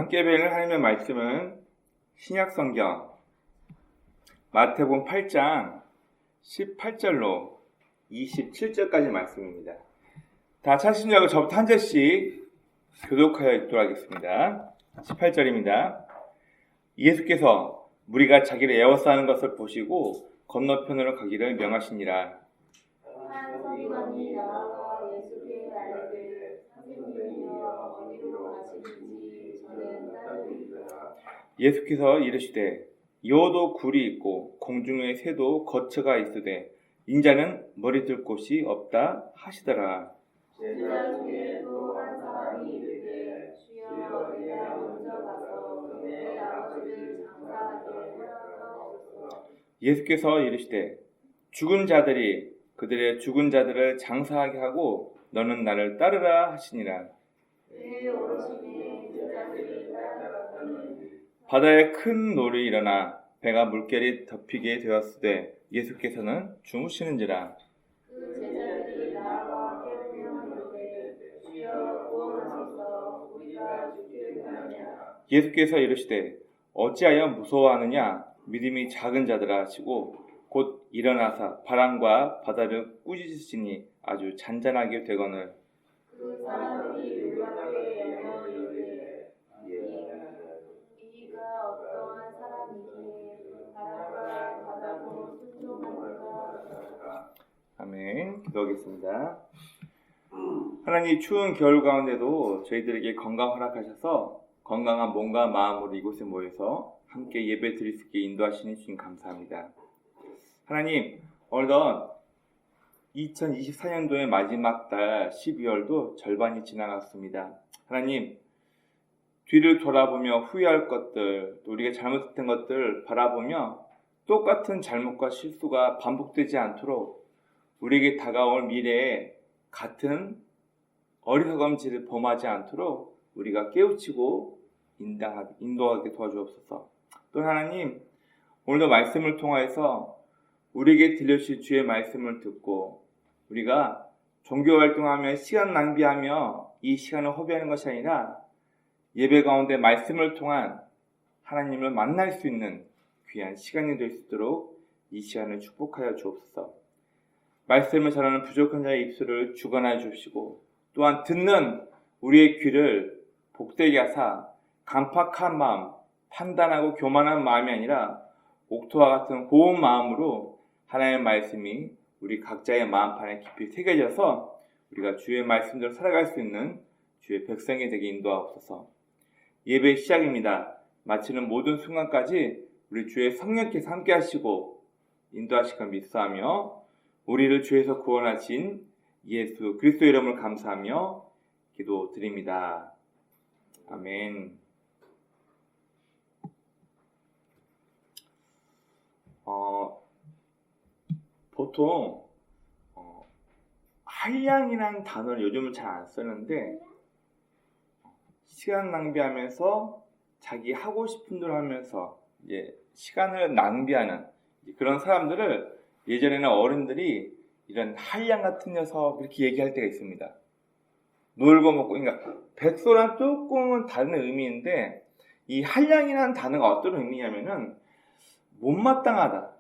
함께 배우는 하나님의 말씀은 신약성경 마태복음 8장 18절로 27절까지 말씀입니다. 다 찾으신 적은 저부터 한 절씩 교독하여 읽도록 하겠습니다. 18절입니다. 예수께서 무리가 자기를 에워싸는 것을 보시고 건너편으로 가기를 명하시니라. 한 서기관이 나아가 예수께 아뢰되 선생님이여 어디로 가시는지 저는 따르리이다. 예수께서 이르시되 여도 굴이 있고 공중의 새도 거처가 있으되 인자는 머리 둘 곳이 없다 하시더라. 제자 중에 또 한 사람이 이르되 주여 내가 먼저 가서 내 아버지를 장사하게 허락하옵소서. 예수께서 이르시되 죽은 자들이 그들의 죽은 자들을 장사하게 하고 너는 나를 따르라 하시니라. 내 오르심에 제자들이 따라갔더니 바다에 큰 노를 일어나 배가 물결이 덮이게 되었으되 예수께서는 주무시는지라. 그 제자들이 나아가 깨우며 이르되 주여 구원하소서 우리가 죽겠나이다. 예수께서 이르시되 어찌하여 무서워하느냐 믿음이 작은 자들아 하시고 곧 일어나사 바람과 바다를 꾸짖으시니 아주 잔잔하게 되거늘. 그 사람들이 놀랍게 여겨 이르되 이가 어떠한 사람이기에 바람과 바다도 순종하는가. 아멘. 기도하겠습니다. 하나님, 추운 겨울 가운데도 저희들에게 건강 허락하셔서 건강한 몸과 마음으로 이곳에 모여서 함께 예배 드릴 수 있게 인도하시니 주님 감사합니다. 하나님, 어느덧 2024년도의 마지막 달 12월도 절반이 지나갔습니다. 하나님, 뒤를 돌아보며 후회할 것들, 또 우리가 잘못했던 것들 바라보며 똑같은 잘못과 실수가 반복되지 않도록 우리에게 다가올 미래에 같은 어리석음질을 범하지 않도록 우리가 깨우치고 인도하게 도와주옵소서. 또 하나님, 오늘도 말씀을 통하여서 우리에게 들려주실 주의 말씀을 듣고 우리가 종교활동하며 시간 낭비하며 이 시간을 허비하는 것이 아니라 예배 가운데 말씀을 통한 하나님을 만날 수 있는 귀한 시간이 될 수 있도록 이 시간을 축복하여 주옵소서. 말씀을 전하는 부족한 자의 입술을 주관하여 주시고 또한 듣는 우리의 귀를 복되게 하사 강팍한 마음, 판단하고 교만한 마음이 아니라 옥토와 같은 고운 마음으로 하나님의 말씀이 우리 각자의 마음판에 깊이 새겨져서 우리가 주의 말씀대로 살아갈 수 있는 주의 백성이 되게 인도하옵소서. 예배 시작입니다. 마치는 모든 순간까지 우리 주의 성령께서 함께 하시고 인도하시길 믿사하며 우리를 주에서 구원하신 예수 그리스도의 이름을 감사하며 기도드립니다. 아멘. 보통 한량이라는 단어를 요즘은 잘 안 쓰는데 시간 낭비하면서 자기 하고 싶은 대로 하면서 이제 시간을 낭비하는 그런 사람들을 예전에는 어른들이 이런 한량 같은 녀석 이렇게 얘기할 때가 있습니다. 놀고 먹고, 그러니까 백소랑 조금은 다른 의미인데 이 한량이라는 단어가 어떤 의미냐면은 못마땅하다.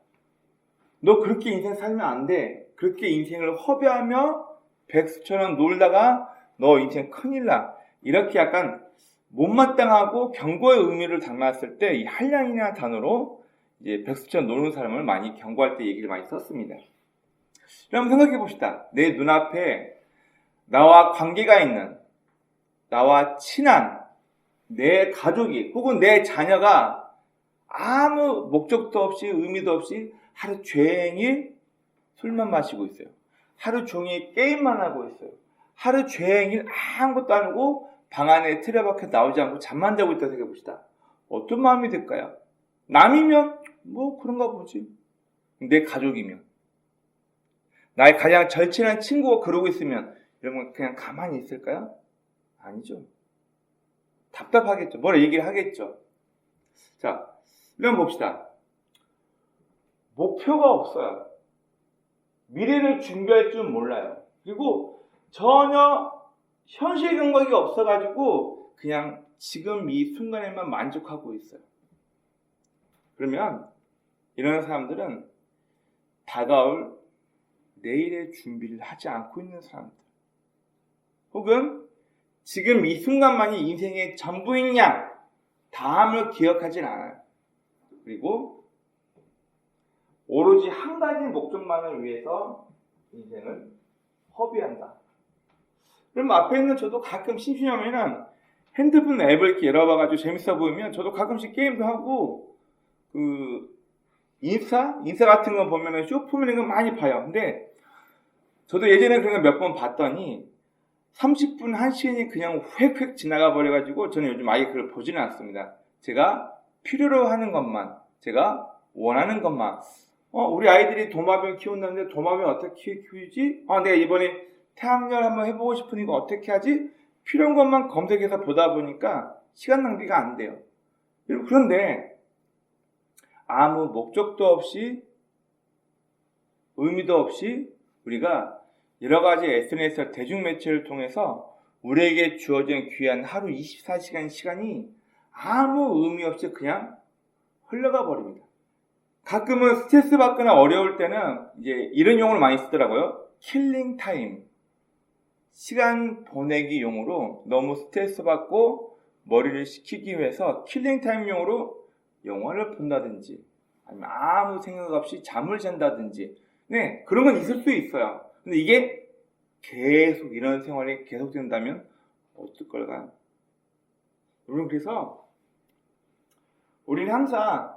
너 그렇게 인생 살면 안 돼. 그렇게 인생을 허비하며 백수처럼 놀다가 너 인생 큰일 나. 이렇게 약간 못마땅하고 경고의 의미를 담았을 때 이 한량이라는 단어로 이제 백수처럼 노는 사람을 많이 경고할 때 얘기를 많이 썼습니다. 그럼 생각해 봅시다. 내 눈앞에 나와 관계가 있는, 나와 친한 내 가족이 혹은 내 자녀가 아무 목적도 없이 의미도 없이 하루 종일 술만 마시고 있어요. 하루 종일 게임만 하고 있어요. 하루 종일 아무것도 안 하고 방 안에 틀에 박혀 나오지 않고 잠만 자고 있다고 생각해 봅시다. 어떤 마음이 들까요? 남이면 뭐 그런가 보지. 내 가족이면, 나의 가장 절친한 친구가 그러고 있으면 여러분 그냥 가만히 있을까요? 아니죠. 답답하겠죠. 뭐라 얘기를 하겠죠. 자, 이런 봅시다. 목표가 없어요. 미래를 준비할 줄 몰라요. 그리고 전혀 현실 감각이 없어가지고 그냥 지금 이 순간에만 만족하고 있어요. 그러면 이런 사람들은 다가올 내일의 준비를 하지 않고 있는 사람들, 혹은 지금 이 순간만이 인생의 전부인 양 다음을 기억하진 않아요. 그리고 오로지 한 가지 목적만을 위해서 인생을 허비한다. 그럼 앞에 있는 저도 가끔 심심하면은 핸드폰 앱을 이렇게 열어봐가지고 재밌어 보이면 저도 가끔씩 게임도 하고 인스타 같은 거 보면은 쇼폼 이런 거 많이 봐요. 근데 저도 예전에 그런 거 몇 번 봤더니 30분, 1시간이 그냥 휙휙 지나가 버려가지고 저는 요즘 아예 그걸 보지는 않습니다. 제가 필요로 하는 것만, 제가 원하는 것만. 우리 아이들이 도마뱀 키운다는데 도마뱀 어떻게 키우지? 내가 이번에 태양열 한번 해보고 싶으니까 어떻게 하지? 필요한 것만 검색해서 보다 보니까 시간 낭비가 안 돼요. 그런데 아무 목적도 없이 의미도 없이 우리가 여러 가지 SNS 대중매체를 통해서 우리에게 주어진 귀한 하루 24시간 시간이 아무 의미 없이 그냥 흘러가 버립니다. 가끔은 스트레스 받거나 어려울 때는 이제 이런 용어를 많이 쓰더라고요. 킬링 타임. 시간 보내기 용으로 너무 스트레스 받고 머리를 식히기 위해서 킬링 타임 용으로 영화를 본다든지 아니면 아무 생각 없이 잠을 잔다든지 그런 건 있을 수 있어요. 근데 이게 계속 이런 생활이 계속된다면 어떨 걸까요? 여러분, 그래서 우리는 항상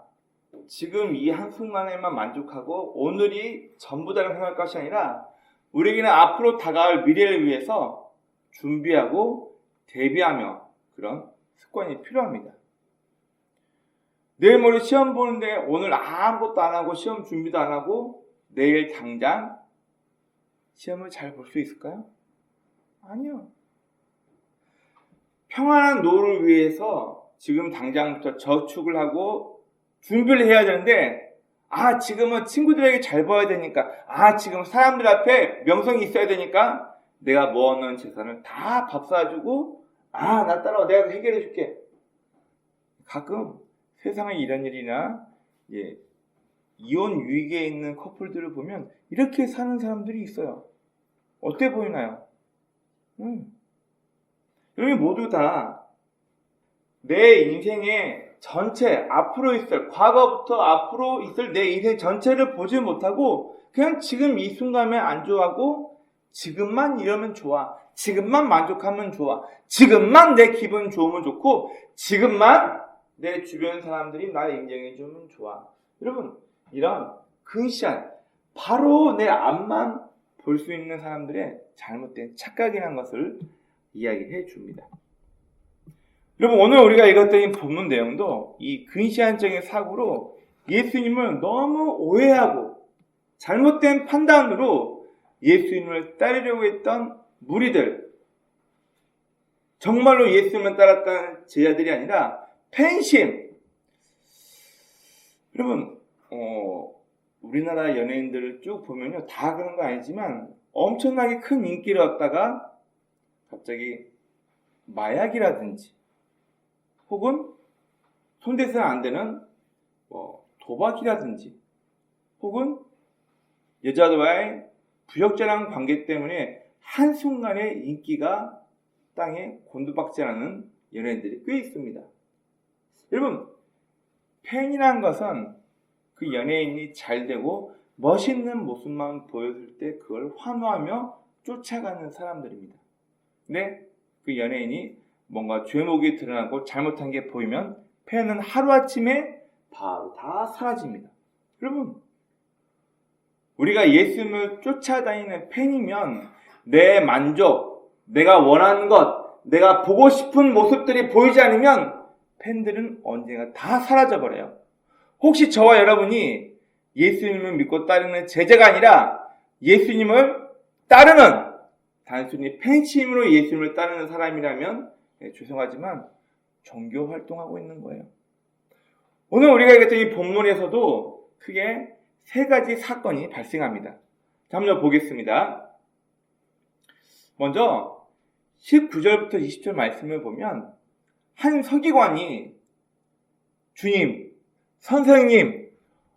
지금 이 한순간에만 만족하고 오늘이 전부다라고 생각할 것이 아니라 우리에게는 앞으로 다가올 미래를 위해서 준비하고 대비하며 그런 습관이 필요합니다. 내일 모레 시험 보는데 오늘 아무것도 안 하고 시험 준비도 안 하고 내일 당장 시험을 잘 볼 수 있을까요? 아니요. 평안한 노후를 위해서 지금 당장부터 저축을 하고 준비를 해야 되는데 지금은 친구들에게 잘 보여야 되니까 지금 사람들 앞에 명성이 있어야 되니까 내가 모아놓은 재산을 다 밥 사주고 나 따라와 내가 해결해 줄게. 가끔 세상에 이런 일이나 이혼 위기에 있는 커플들을 보면 이렇게 사는 사람들이 있어요. 어때 보이나요? 여러분 모두 다 내 인생의 전체, 앞으로 있을, 과거부터 앞으로 있을 내 인생 전체를 보지 못하고 그냥 지금 이 순간에 안주하고 지금만 이러면 좋아, 지금만 만족하면 좋아, 지금만 내 기분 좋으면 좋고 지금만 내 주변 사람들이 날 인정해주면 좋아. 여러분, 이런 근시안, 바로 내 앞만 볼 수 있는 사람들의 잘못된 착각이라는 것을 이야기해 줍니다. 여러분, 오늘 우리가 읽었던 이 본문 내용도 이 근시안적인 사고로 예수님을 너무 오해하고 잘못된 판단으로 예수님을 따르려고 했던 무리들, 정말로 예수님을 따랐던 제자들이 아니라 팬심. 여러분, 우리나라 연예인들을 쭉 보면요, 다 그런 거 아니지만 엄청나게 큰 인기를 얻다가 갑자기 마약이라든지 혹은 손대서는 안 되는 도박이라든지 혹은 여자와의 부적절한 관계 때문에 한순간에 인기가 땅에 곤두박질하는 연예인들이 꽤 있습니다. 여러분, 팬이라는 것은 그 연예인이 잘되고 멋있는 모습만 보였을 때 그걸 환호하며 쫓아가는 사람들입니다. 근데 그 연예인이 뭔가 죄목이 드러나고 잘못한 게 보이면 팬은 하루아침에 바로 다 사라집니다. 여러분, 우리가 예수님을 쫓아다니는 팬이면 내 만족, 내가 원하는 것, 내가 보고 싶은 모습들이 보이지 않으면 팬들은 언젠가 다 사라져버려요. 혹시 저와 여러분이 예수님을 믿고 따르는 제자가 아니라 예수님을 따르는 단순히 팬심으로 예수님을 따르는 사람이라면 죄송하지만 종교 활동하고 있는 거예요. 오늘 우리가 읽었던 이 본문에서도 크게 세 가지 사건이 발생합니다. 자, 한번 보겠습니다. 먼저 19절부터 20절 말씀을 보면 한 서기관이 주님, 선생님,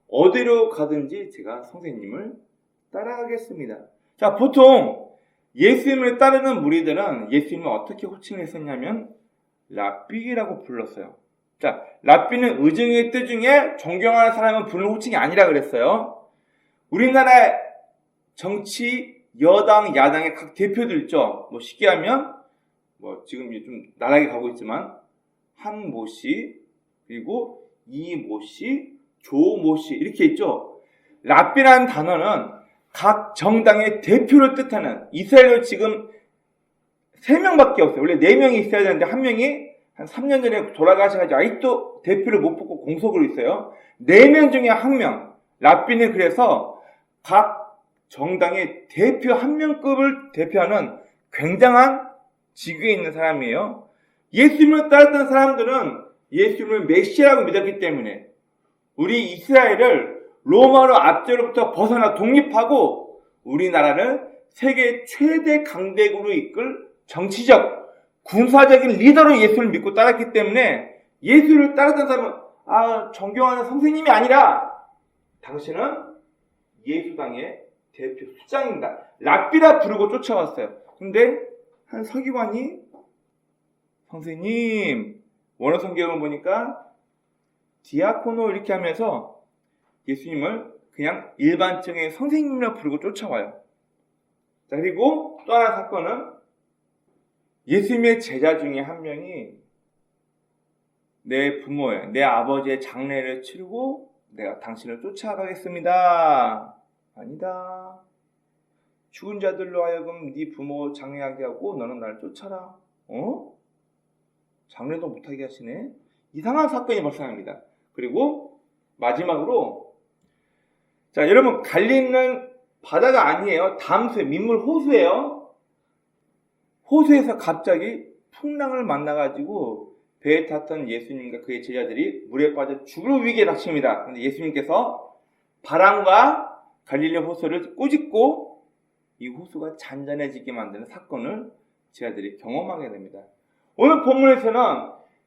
어디로 가든지 제가 선생님을 따라가겠습니다. 자, 보통 예수님을 따르는 무리들은 예수님을 어떻게 호칭을 했었냐면 랍비라고 불렀어요. 자, 랍비는 의중의 뜻 중에 존경하는 사람을 부르는 호칭이 아니라 그랬어요. 우리나라 정치, 여당, 야당의 각 대표들 있죠. 뭐 쉽게 하면 지금 좀 나락에 가고 있지만 한모 씨, 그리고 이모 씨, 조모 씨 이렇게 있죠. 랍비라는 단어는 각 정당의 대표를 뜻하는, 이스라엘로 지금 3명밖에 없어요. 원래 4명이 있어야 되는데 한 명이 한 3년 전에 돌아가셔가지고 아직도 대표를 못 뽑고 공석으로 있어요. 4명 중에 1명. 랍비는 그래서 각 정당의 대표 1명급을 대표하는 굉장한 직위에 있는 사람이에요. 예수님을 따랐던 사람들은 예수님을 메시아라고 믿었기 때문에 우리 이스라엘을 로마로 압제로부터 벗어나 독립하고 우리나라를 세계 최대 강대국으로 이끌 정치적, 군사적인 리더로 예수를 믿고 따랐기 때문에 예수를 따랐던 사람은 존경하는 선생님이 아니라 당신은 예수당의 대표 수장입니다. 랍비라 부르고 쫓아왔어요. 근데 한 서기관이 선생님, 원어 성경을 보니까 디아코노 이렇게 하면서 예수님을 그냥 일반적인 선생님이라 부르고 쫓아와요. 자, 그리고 또 하나 사건은 예수님의 제자 중에 한 명이 내 부모의, 내 아버지의 장례를 치르고 내가 당신을 쫓아가겠습니다. 아니다. 죽은 자들로 하여금 네 부모 장례하게 하고 너는 나를 쫓아라. 장례도 못하게 하시네. 이상한 사건이 발생합니다. 그리고 마지막으로, 자, 여러분, 갈릴리는 바다가 아니에요. 담수에 민물 호수예요. 호수에서 갑자기 풍랑을 만나가지고 배에 탔던 예수님과 그의 제자들이 물에 빠져 죽을 위기에 닥칩니다. 그런데 예수님께서 바람과 갈릴리 호수를 꾸짖고 이 호수가 잔잔해지게 만드는 사건을 제자들이 경험하게 됩니다. 오늘 본문에서는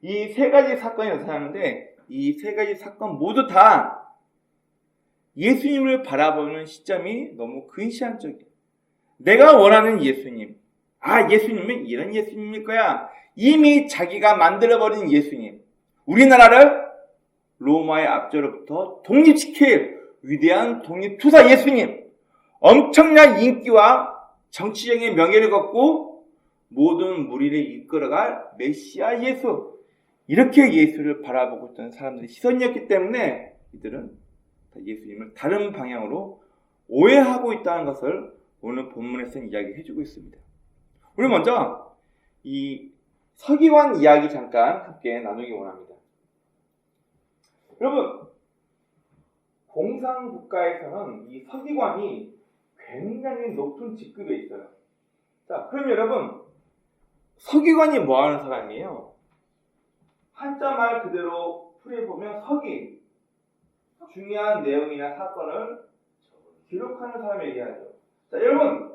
이 3가지 사건이 나타나는데 이 3가지 사건 모두 다 예수님을 바라보는 시점이 너무 근시안적이에요. 내가 원하는 예수님, 예수님은 이런 예수님일 거야. 이미 자기가 만들어버린 예수님, 우리나라를 로마의 압제로부터 독립시킬 위대한 독립투사 예수님, 엄청난 인기와 정치적인 명예를 갖고 모든 무리를 이끌어갈 메시아 예수, 이렇게 예수를 바라보고 있던 사람들의 시선이었기 때문에 이들은 예수님을 다른 방향으로 오해하고 있다는 것을 오늘 본문에서는 이야기해주고 있습니다. 우리 먼저 이 서기관 이야기 잠깐 함께 나누기 원합니다. 여러분, 공산국가에서는 이 서기관이 굉장히 높은 직급에 있어요. 자, 그럼 여러분, 서기관이 뭐 하는 사람이에요? 한자 말 그대로 풀이해보면 서기, 중요한 내용이나 사건을 기록하는 사람을 얘기하죠. 자, 여러분,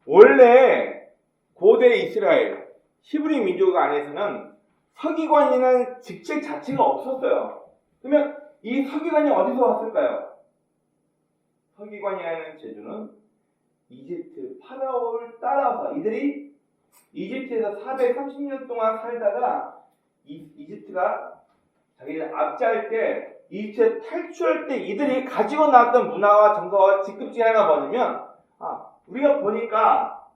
원래 고대 이스라엘 히브리 민족 안에서는 서기관이라는 직책 자체가 없었어요. 그러면 이 서기관이 어디서 왔을까요? 서기관이라는 제도는 이집트 파라오를 따라서 이들이 이집트에서 430년 동안 살다가 이집트가 자기를 압제할 때, 이집트에 탈출할 때 이들이 가지고 나왔던 문화와 정서와 직급 중에 하나 뭐냐면, 우리가 보니까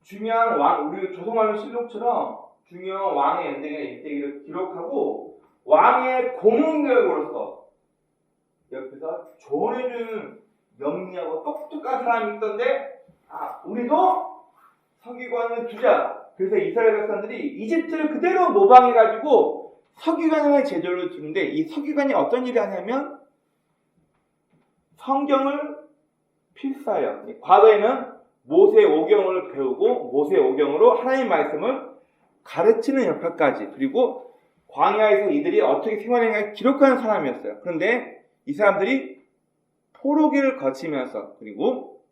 중요한 왕, 우리 조선왕조실록처럼 중요한 왕의 연대기나 일대기를 기록하고 왕의 고문교육으로서 옆에서 조언해주는 영리하고 똑똑한 사람이 있던데, 우리도 서기관을 두자. 그래서 이스라엘 백성들이 이집트를 그대로 모방해가지고 서기관의 제도를 두는데, 이 서기관이 어떤 일을 하냐면 성경을 필사해요. 과거에는 모세 오경을 배우고 모세 오경으로 하나님의 말씀을 가르치는 역할까지, 그리고 광야에서 이들이 어떻게 생활했는가 기록하는 사람이었어요. 그런데 이 사람들이 포로기를 거치면서, 그리고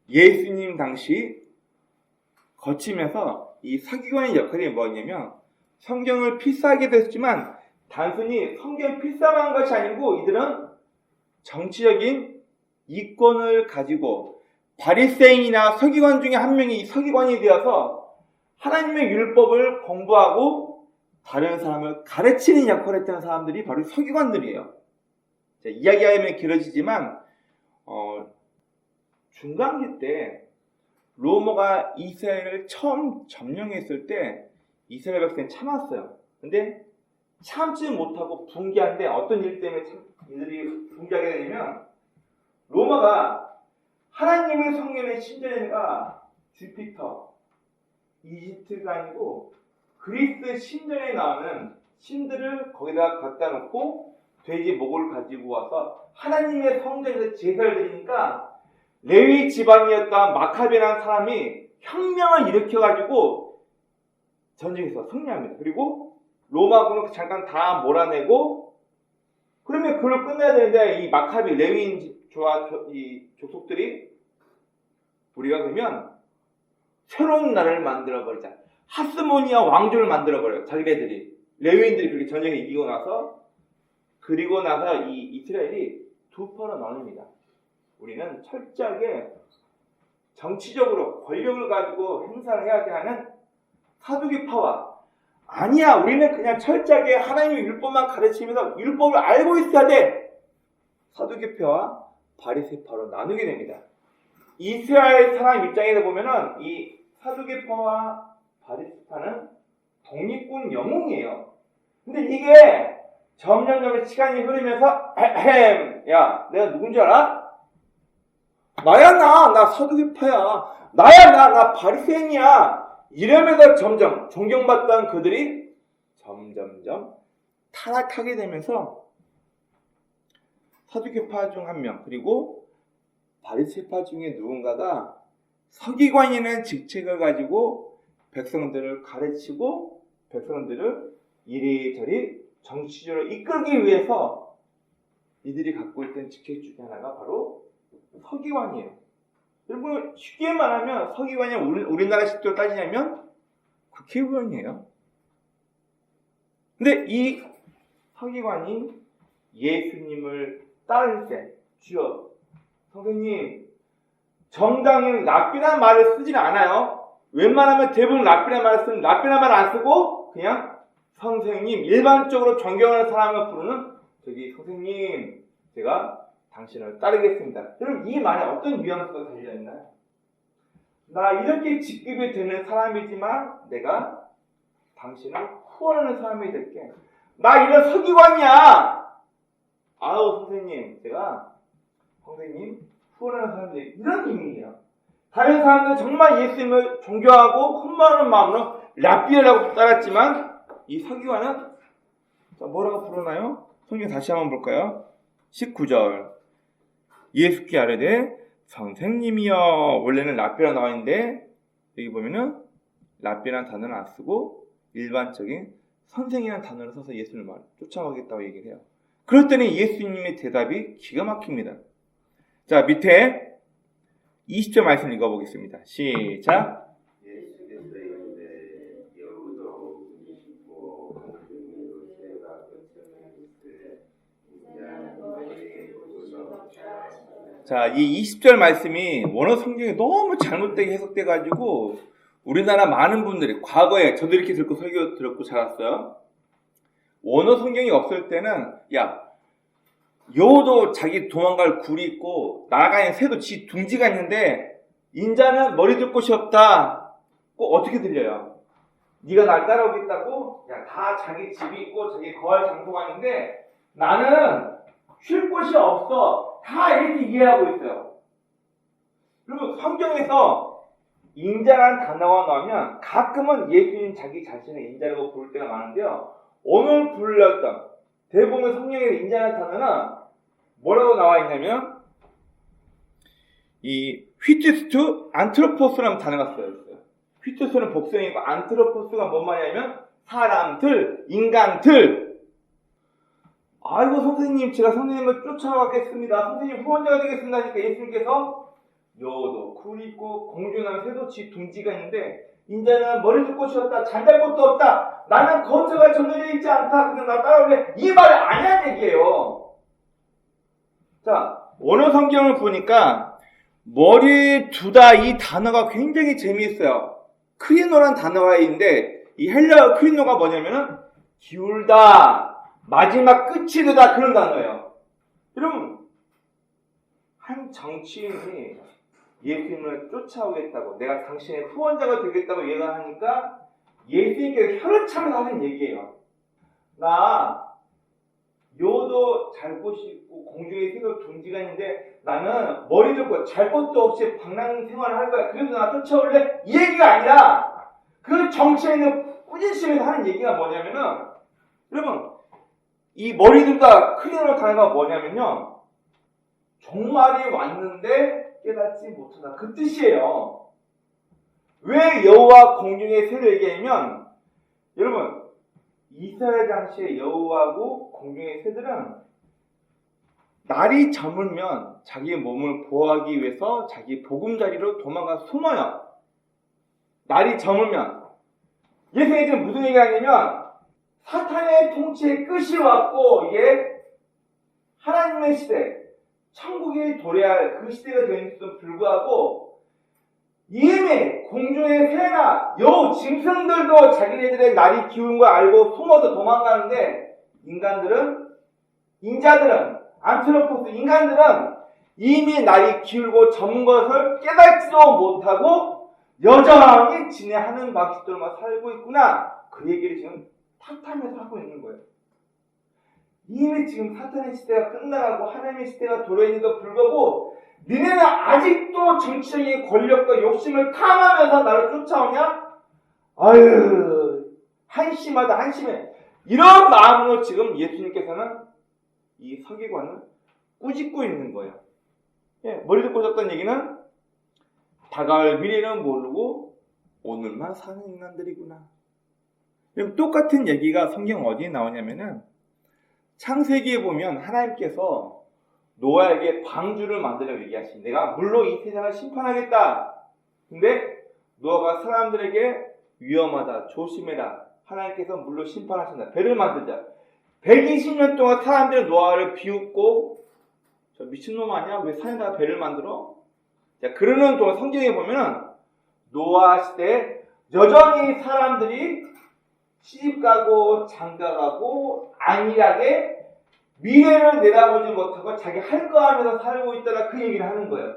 예수님 당시 거치면서 이 서기관의 역할이 뭐냐면 성경을 필사하기도 했지만 단순히 성경을 필사한 것이 아니고 이들은 정치적인 이권을 가지고 바리새인이나 서기관 중에 한 명이 이 서기관이 되어서 하나님의 율법을 공부하고 다른 사람을 가르치는 역할을 했던 사람들이 바로 서기관들이에요. 자, 이야기하면 길어지지만 중간기 때 로마가 이스라엘을 처음 점령했을 때 이스라엘 백성이 참았어요. 근데 참지 못하고 붕괴한데 어떤 일 때문에 이들이 붕괴하게 되냐면 로마가 하나님의 성전의 신전에가 주피터, 이집트가 아니고 그리스 신전에 나오는 신들을 거기다 갖다 놓고 돼지 목을 가지고 와서 하나님의 성전에서 제사를 드리니까 레위 지방이었던 마카베라는 사람이 혁명을 일으켜가지고 전쟁에서 승리합니다. 그리고 로마군은 잠깐 다 몰아내고 그러면 그걸 끝내야 되는데 이 마카비 레위인 이 족속들이 우리가 그러면 새로운 나라를 만들어버리자. 하스모니아 왕조를 만들어버려요. 자기네들이. 레위인들이 그렇게 전쟁에 이기고 나서 그리고 나서 이 이스라엘이 두 파로 나눕니다. 우리는 철저하게 정치적으로 권력을 가지고 행사를 해야 하는 사두개파와 아니야 우리는 그냥 철저하게 하나님의 율법만 가르치면서 율법을 알고 있어야 돼. 사두개파와 바리새파로 나누게 됩니다. 이스라엘 사람 입장에서 보면은 이 사두개파와 바리새파는 독립군 영웅이에요. 근데 이게 점점 시간이 흐르면서 야 내가 누군지 알아? 나야 나 사두개파야. 나야 나 바리새인이야. 이러면서 점점 존경받던 그들이 점점점 타락하게 되면서 사두개파 중 한 명 그리고 바리새파 중에 누군가가 서기관이라는 직책을 가지고 백성들을 가르치고 백성들을 이리저리 정치적으로 이끌기 위해서 이들이 갖고 있던 직책 중에 하나가 바로 서기관이에요. 여러분 쉽게 말하면 서기관이 우리나라 식으로 따지냐면 국회의원이에요. 근데 이 서기관이 예수님을 따를 때 주여 선생님 정당인 랍비란 말을 쓰지는 않아요. 웬만하면 대부분 랍비란 말을 쓰는 랍비란 말을 안 쓰고 그냥 선생님 일반적으로 존경하는 사람을 부르는 저기 선생님 제가 당신을 따르겠습니다. 여러분 이 말에 어떤 뉘앙스가 달려있나요? 나 이렇게 직급이 되는 사람이지만 내가 당신을 후원하는 사람이 될게. 나 이런 서기관이야. 아우 선생님 제가 선생님 후원하는 사람들이 이런 의미예요. 다른 사람들은 정말 예수님을 존경하고 흠모하는 마음으로 랍비라고 따랐지만 이 서기관은 뭐라고 부르나요? 성경 다시 한번 볼까요? 19절 예수께 아뢰되 선생님이여. 원래는 랍비라 나와 있는데 여기 보면은 랍비라는 단어는 안 쓰고 일반적인 선생이라는 단어를 써서 예수님을 쫓아가겠다고 얘기를 해요. 그럴 때는 예수님의 대답이 기가 막힙니다. 자 밑에 20절 말씀 읽어보겠습니다. 시작. 자, 이 20절 말씀이 원어 성경에 너무 잘못되게 해석돼가지고 우리나라 많은 분들이 과거에 저도 이렇게 듣고 설교 들었고 자랐어요. 원어 성경이 없을 때는 야 여우도 자기 도망갈 굴이 있고 나가는 새도 지 둥지가 있는데 인자는 머리 둘 곳이 없다. 꼭 어떻게 들려요? 네가 날 따라오겠다고? 야, 다 자기 집이 있고 자기 거할 장소가 있는데 나는 쉴 곳이 없어. 다 이렇게 이해하고 있어요. 그리고 성경에서 인자라는 단어가 나오면 가끔은 예수님 자기 자신을 인자라고 부를 때가 많은데요. 오늘 불렀던 대부분 성경에서 인자라는 단어는 뭐라고 나와 있냐면 이 휘트스트 안트로포스라는 단어가 쓰여 있어요. 휘트스는 복수형이고 안트로포스가 뭔 말이냐면 사람들, 인간들. 아이고 선생님 제가 선생님을 쫓아가겠습니다. 선생님 후원자가 되겠습니다. 하니까 예수님께서 여도 굴 있고 공중나는 새도 지 둥지가 있는데 인자는 머리 둘 곳이 없다. 잠잘 곳도 없다. 나는 거처가 정해져 있지 않다. 그냥 나 따라올래. 이 말이 아니란 얘기예요. 자, 원어 성경을 보니까 머리 두다 이 단어가 굉장히 재미있어요. 크리노란 단어가 있는데 이 헬라어 크리노가 뭐냐면은 기울다, 마지막 끝이 되다 그런 단어예요. 여러분, 한 정치인이 예수님을 쫓아오겠다고 내가 당신의 후원자가 되겠다고 예언하니까 예수님께서 혀를 차면서 하는 얘기예요. 나 요도 잘 곳이 있고 공중에 새도 둥지가 있는데 나는 머리 들고 잘 곳도 없이 방랑 생활을 할 거야. 그래서 나 쫓아올래? 이 얘기가 아니라 그 정치에 있는 꾸짖으면서 하는 얘기가 뭐냐면은 여러분 이 머리 들다 크리노 단어가 뭐냐면요 종말이 왔는데 깨닫지 못하다 그 뜻이에요. 왜 여호와 공중의 새를 얘기하면 여러분 이스라엘 당시에 여호와하고 공중의 새들은 날이 저물면 자기 몸을 보호하기 위해서 자기 보금자리로 도망가 숨어요. 날이 저물면 예수님이 지금 무슨 얘기를 하냐면 사탄의 통치의 끝이 왔고 이게 하나님의 시대 천국에 도래할 그 시대가 되는데도 불구하고 이미 공중의 새나 여우, 짐승들도 자기네들의 날이 기운 거 알고 숨어서 도망가는데 인자들은 안트로포스 인간들은 이미 날이 기울고 저문 것을 깨닫지도 못하고 여전히 지네 하는 방식들만 살고 있구나. 그 얘기를 지금 탓하면서 하고 있는 거예요. 이미 지금 사탄의 시대가 끝나가고 하나님의 시대가 도래했는데도 불구하고 니네는 아직도 정치적인 권력과 욕심을 탐하면서 나를 쫓아오냐? 아유 한심하다 한심해. 이런 마음으로 지금 예수님께서는 이 서기관을 꾸짖고 있는 거예요. 예, 머리를 꽂았던 얘기는 다가올 미래는 모르고 오늘만 사는 인간들이구나. 똑같은 얘기가 성경 어디에 나오냐면은 창세기에 보면 하나님께서 노아에게 방주를 만들라고 얘기하시니 내가 물로 이 세상을 심판하겠다. 근데 노아가 사람들에게 위험하다 조심해라. 하나님께서 물로 심판하신다. 배를 만들자. 120년 동안 사람들은 노아를 비웃고 저 미친놈 아니야? 왜 산에다가 배를 만들어? 자, 그러는 동안 성경에 보면 노아 시대에 여전히 사람들이 시집가고 장가가고 안일하게 미래를 내다보지 못하고 자기 할 거 하면서 살고 있다라 그 얘기를 하는 거예요.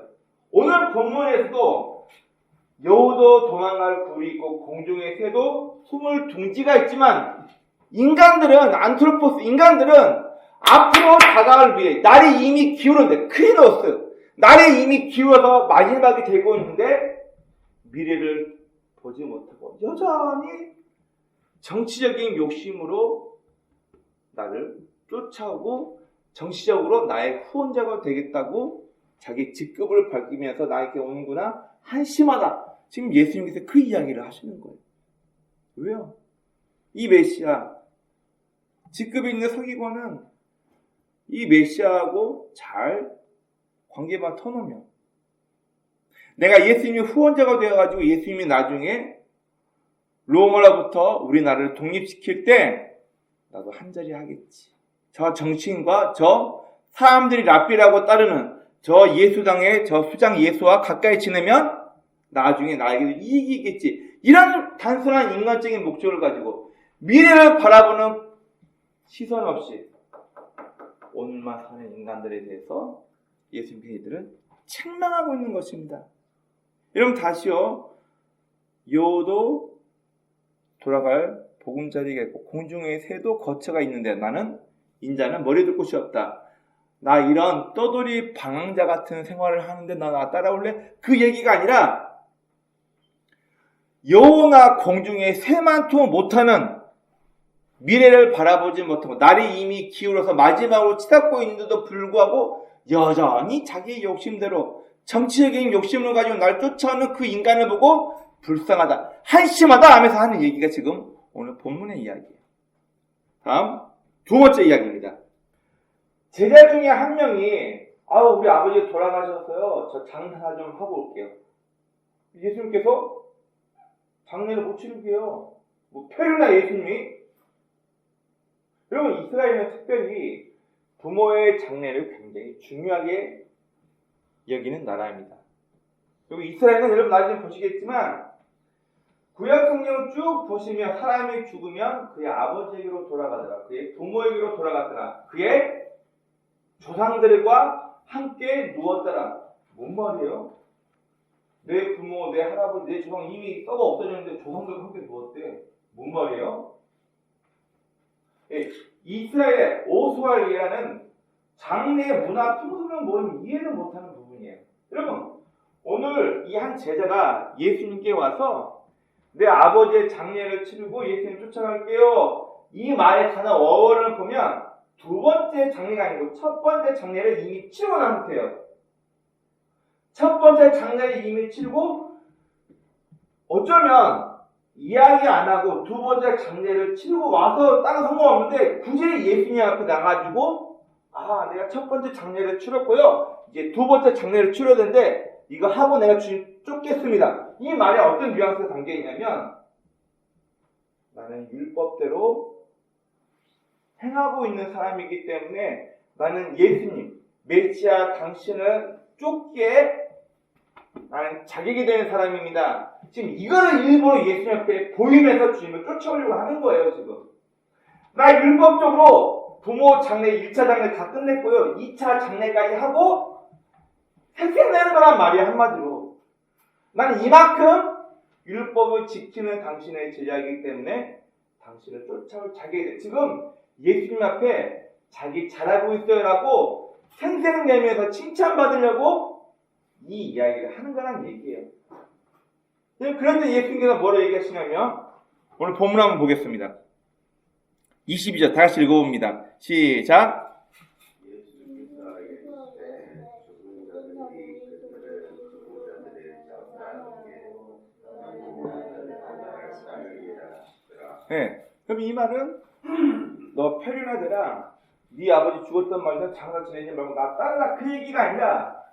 오늘 본문에서도 여우도 도망갈 굴이 있고 공중의 새도 숨을 둥지가 있지만 인간들은 안트로포스 인간들은 앞으로 다가올 미래 날이 이미 기울었는데 크리노스 날이 이미 기울어서 마지막이 되고 있는데 미래를 보지 못하고 여전히 정치적인 욕심으로 나를 쫓아오고 정치적으로 나의 후원자가 되겠다고 자기 직급을 밝히면서 나에게 오는구나 한심하다. 지금 예수님께서 그 이야기를 하시는 거예요. 왜요? 이 메시아 직급이 있는 서기관은 이 메시아하고 잘 관계만 터놓으면 내가 예수님의 후원자가 되어가지고 예수님이 나중에 로마로부터 우리나라를 독립시킬 때 나도 한자리 하겠지. 저 정치인과 저 사람들이 랍비라고 따르는 저 예수당의 저 수장 예수와 가까이 지내면 나중에 나에게도 이익이 있겠지. 이런 단순한 인간적인 목적을 가지고 미래를 바라보는 시선 없이 오늘만 사는 인간들에 대해서 예수님께 이들은 책망하고 있는 것입니다. 여러분 다시요. 여호도 돌아갈 보금자리가 있고 공중의 새도 거처가 있는데 나는 인자는 머리 둘 곳이 없다. 나 이런 떠돌이 방황자 같은 생활을 하는데 나 따라올래? 그 얘기가 아니라 여호나 공중의 새만도 못하는 미래를 바라보지 못하고 날이 이미 기울어서 마지막으로 치닫고 있는데도 불구하고 여전히 자기의 욕심대로 정치적인 욕심을 가지고 날 쫓아오는 그 인간을 보고 불쌍하다, 한심하다 하면서 하는 얘기가 지금 오늘 본문의 이야기예요. 다음 두 번째 이야기입니다. 제자 중에 한 명이 우리 아버지 돌아가셨어요. 저 장사 좀 하고 올게요. 예수님께서 장례를 못 치르게 해요. 뭐 폐류나 예수님이? 여러분 이스라엘은 특별히 부모의 장례를 굉장히 중요하게 여기는 나라입니다. 여기 이스라엘은 여러분 나중에 보시겠지만 구약 성경을 쭉 보시면 사람이 죽으면 그의 아버지에게로 돌아가더라. 그의 부모에게로 돌아가더라. 그의 조상들과 함께 누웠더라. 뭔 말이에요? 내 부모, 내 할아버지, 내 조상 이미 썩어 없어졌는데 조상들과 함께 누웠대. 뭔 말이에요? 예, 이스라엘의 오수알이라는 장례 문화 풍습을 모르면 이해를 못하는 부분이에요. 여러분 오늘 이 한 제자가 예수님께 와서 내 아버지의 장례를 치르고 예수님 쫓아갈게요. 이 말의 단어 어원을 보면 두 번째 장례가 아니고 첫 번째 장례를 이미 치르고 난 상태예요. 첫 번째 장례를 이미 치르고 어쩌면 이야기 안 하고 두 번째 장례를 치르고 와서 다른 상관없는데 굳이 예수님 앞에 나가지고 내가 첫 번째 장례를 치렀고요. 이제 두 번째 장례를 치러야 되는데 이거 하고 내가 주님 쫓겠습니다. 이 말에 어떤 뉘앙스가 담겨 있냐면 나는 율법대로 행하고 있는 사람이기 때문에 나는 예수님, 메시아 당신을 쫓기에 나는 자격이 되는 사람입니다. 지금 이거를 일부러 예수님 앞에 보이면서 주님을 쫓아오려고 하는 거예요. 지금 나 율법적으로 부모 장례 1차 장례 다 끝냈고요. 2차 장례까지 하고 생색내는 거란 말이야. 한마디로 나는 이만큼 율법을 지키는 당신의 제자이기 때문에 당신을 쫓아올 자격이 돼. 지금 예수님 앞에 자기 잘하고 있어요라고 생색내면서 칭찬받으려고 이 이야기를 하는 거란 얘기예요. 그런데 예수님께서 뭐라고 얘기하시냐면 오늘 본문 한번 보겠습니다. 22절 다시 읽어봅니다. 시작. 네. 그럼 이 말은 너 폐륜하더라. 네 아버지 죽었던 말이다. 장사 지내지 말고 나 따르라. 그 얘기가 아니라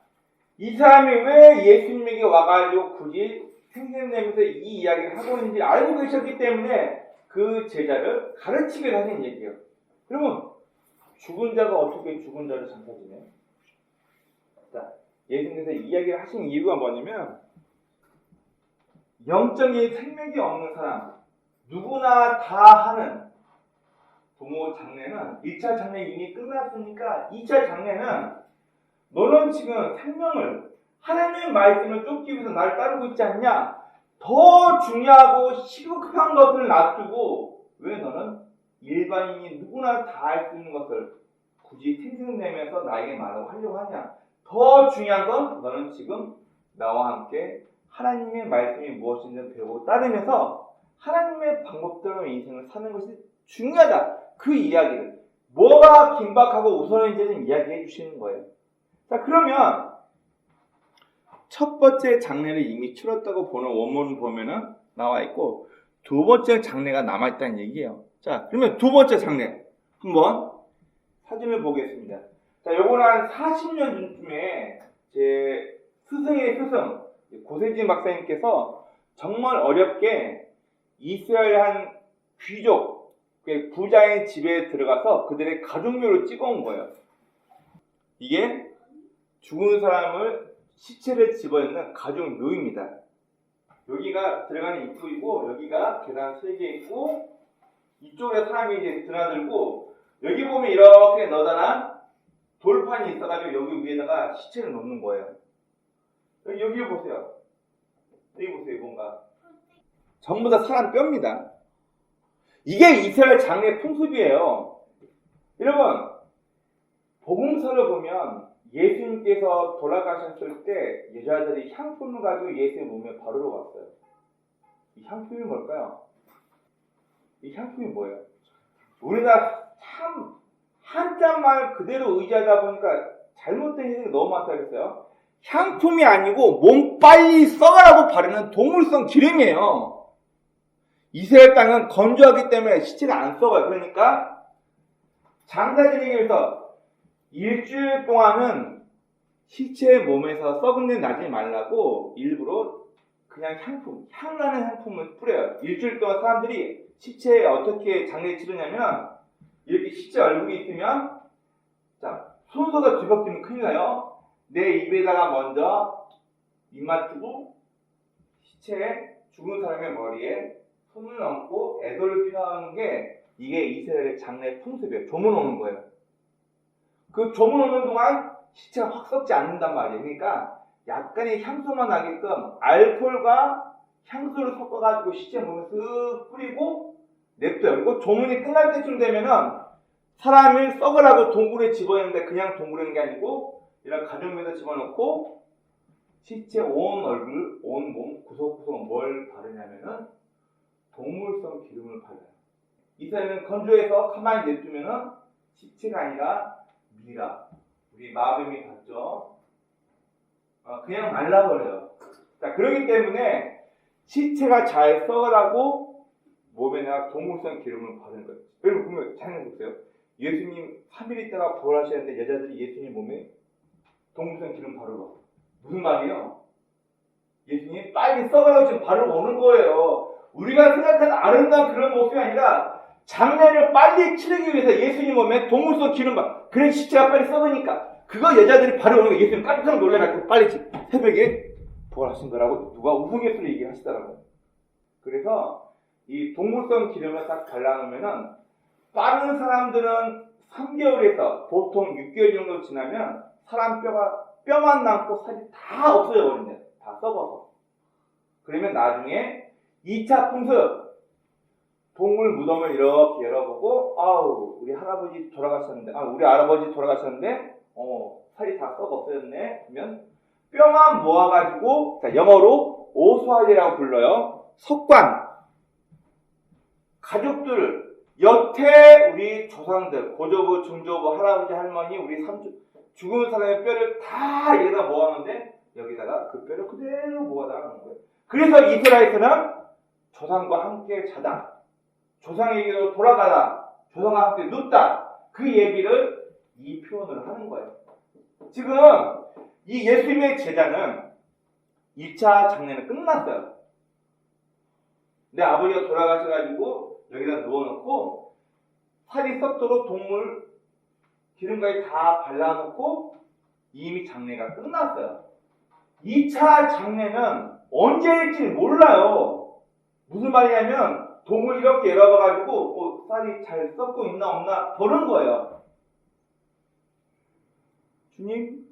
이 사람이 왜 예수님에게 와가지고 굳이 생색내면서 이 이야기를 하고 있는지 알고 계셨기 때문에 그 제자를 가르치게 하신 얘기예요. 그러면 죽은 자가 어떻게 죽은 자를 장사 지내요? 자, 예수님께서 이 이야기를 하신 이유가 뭐냐면 영적인 생명이 없는 사람 누구나 다 하는 부모 장례는 1차 장례 이미 끝났으니까 2차 장례는 너는 지금 생명을 하나님의 말씀을 쫓기 위해서 나를 따르고 있지 않냐? 더 중요하고 시급한 것을 놔두고 왜 너는 일반인이 누구나 다 할 수 있는 것을 굳이 생색내면서 나에게 말하고 하려고 하냐? 더 중요한 건 너는 지금 나와 함께 하나님의 말씀이 무엇인지 배우고 따르면서 하나님의 방법대로 인생을 사는 것이 중요하다. 그 이야기를 뭐가 긴박하고 우선인지는 이야기해 주시는 거예요. 자, 그러면 첫 번째 장례를 이미 치렀다고 보는 원문을 보면은 나와 있고 두 번째 장례가 남아 있다는 얘기예요. 자, 그러면 두 번째 장례 한번 사진을 보겠습니다. 자, 요거는 한 40년 전쯤에 제 스승의 스승 고세진 박사님께서 정말 어렵게 이스라엘 한 귀족 부자의 집에 들어가서 그들의 가족묘를 찍어온 거예요. 이게 죽은 사람을 시체를 집어넣는 가족묘입니다. 여기가 들어가는 입구이고 여기가 계단 3개 있고 이쪽에 사람이 이제 드나들고 여기 보면 이렇게 너다란 돌판이 있어가지고 여기 위에다가 시체를 놓는 거예요. 여기 보세요. 여기 보세요. 뭔가 전부 다 사람 뼈입니다. 이게 이스라엘 장례 풍습이에요. 여러분 복음서를 보면 예수님께서 돌아가셨을 때 여자들이 향품을 가지고 예수의 몸에 바르러 갔어요. 이 향품이 뭘까요? 이 향품이 뭐예요? 우리가 참 한자말 그대로 의지하다 보니까 잘못된 해석이 너무 많다고 했어요. 향품이 아니고 몸 빨리 썩으라고 바르는 동물성 기름이에요. 이스라엘 땅은 건조하기 때문에 시체가 안 썩어요. 그러니까 장사 지내기 위해서 일주일 동안은 시체의 몸에서 썩은 일 나지 말라고 일부러 그냥 향나는 향품을 뿌려요. 일주일 동안 사람들이 시체에 어떻게 장례를 치르냐면 이렇게 시체 얼굴이 있으면 자 순서가 뒤바뀌면 큰일 나요. 내 입에다가 먼저 입 맞추고 시체에 죽은 사람의 머리에 손을 얹고 애도를 표하는 게 이게 이스라엘의 장례 풍습이에요. 조문 오는 거예요. 그 조문 오는 동안 시체가 확 썩지 않는단 말이에요. 그러니까 약간의 향수만 나게끔 알코올과 향수를 섞어가지고 시체 몸에 쓱 뿌리고 냅둬요. 그리고 조문이 끝날 때쯤 되면은 사람을 썩으라고 동굴에 집어넣는데 그냥 동굴에 있는 게 아니고 이런 가죽에다 집어넣고 시체 온 얼굴, 온 몸, 구석구석 뭘 바르냐면은 동물성 기름을 발라요. 이스라엘은 건조해서 가만히 냅두면은 시체가 아니라 미라, 우리 마뱀이 봤죠? 그냥 말라버려요. 자, 그렇기 때문에 시체가 잘 썩으라고 몸에다가 동물성 기름을 바르는 거예요. 여러분 보면 잘 보세요. 예수님 3일 있다가 부활하셨는데 여자들이 예수님 몸에 동물성 기름 바르고 무슨 말이에요? 예수님이 빨리 썩으라고 지금 바르고 오는 거예요. 우리가 생각하는 아름다운 그런 모습이 아니라 장례를 빨리 치르기 위해서 예수님 몸에 동물성 기름 그래 시체가 빨리 썩으니까 그거 여자들이 바르고 오는 거 예수님 깜짝 놀래가지고 빨리 새벽에 부활하신 거라고 누가 우스갯소리 얘기하시더라고요. 그래서 이 동물성 기름을 딱 발라놓으면은 빠른 사람들은 3개월에서 보통 6개월 정도 지나면 사람 뼈만 남고 살이 다 없어져 버린대요. 다 썩어서. 그러면 나중에 2차 풍습 동물 무덤을 이렇게 열어보고 아우 우리 할아버지 돌아가셨는데 우리 할아버지 돌아가셨는데 살이 다 썩어 없어졌네. 그러면 뼈만 모아가지고 자, 영어로 오스화이라고 불러요. 석관 가족들 여태 우리 조상들 고조부 중조부 할아버지 할머니 우리 죽은 사람의 뼈를 다 여기다 모았는데 여기다가 그 뼈를 그대로 모아다가 놓은 거예요. 그래서 이스라엘에서는 조상과 함께 자다 조상에게로 돌아가다 조상과 함께 눕다 그 얘기를 이 표현으로 하는 거예요. 지금 이 예수님의 제자는 1차 장례는 끝났어요. 내 아버지가 돌아가셔가지고 여기다 누워놓고 살이 썩도록 동물 기름까지 다 발라놓고 이미 장례가 끝났어요. 2차 장례는 언제일지 몰라요. 무슨 말이냐면 동물 이렇게 열어봐가지고 쌀이 잘 썩고 있나 없나 보는 거예요. 주님,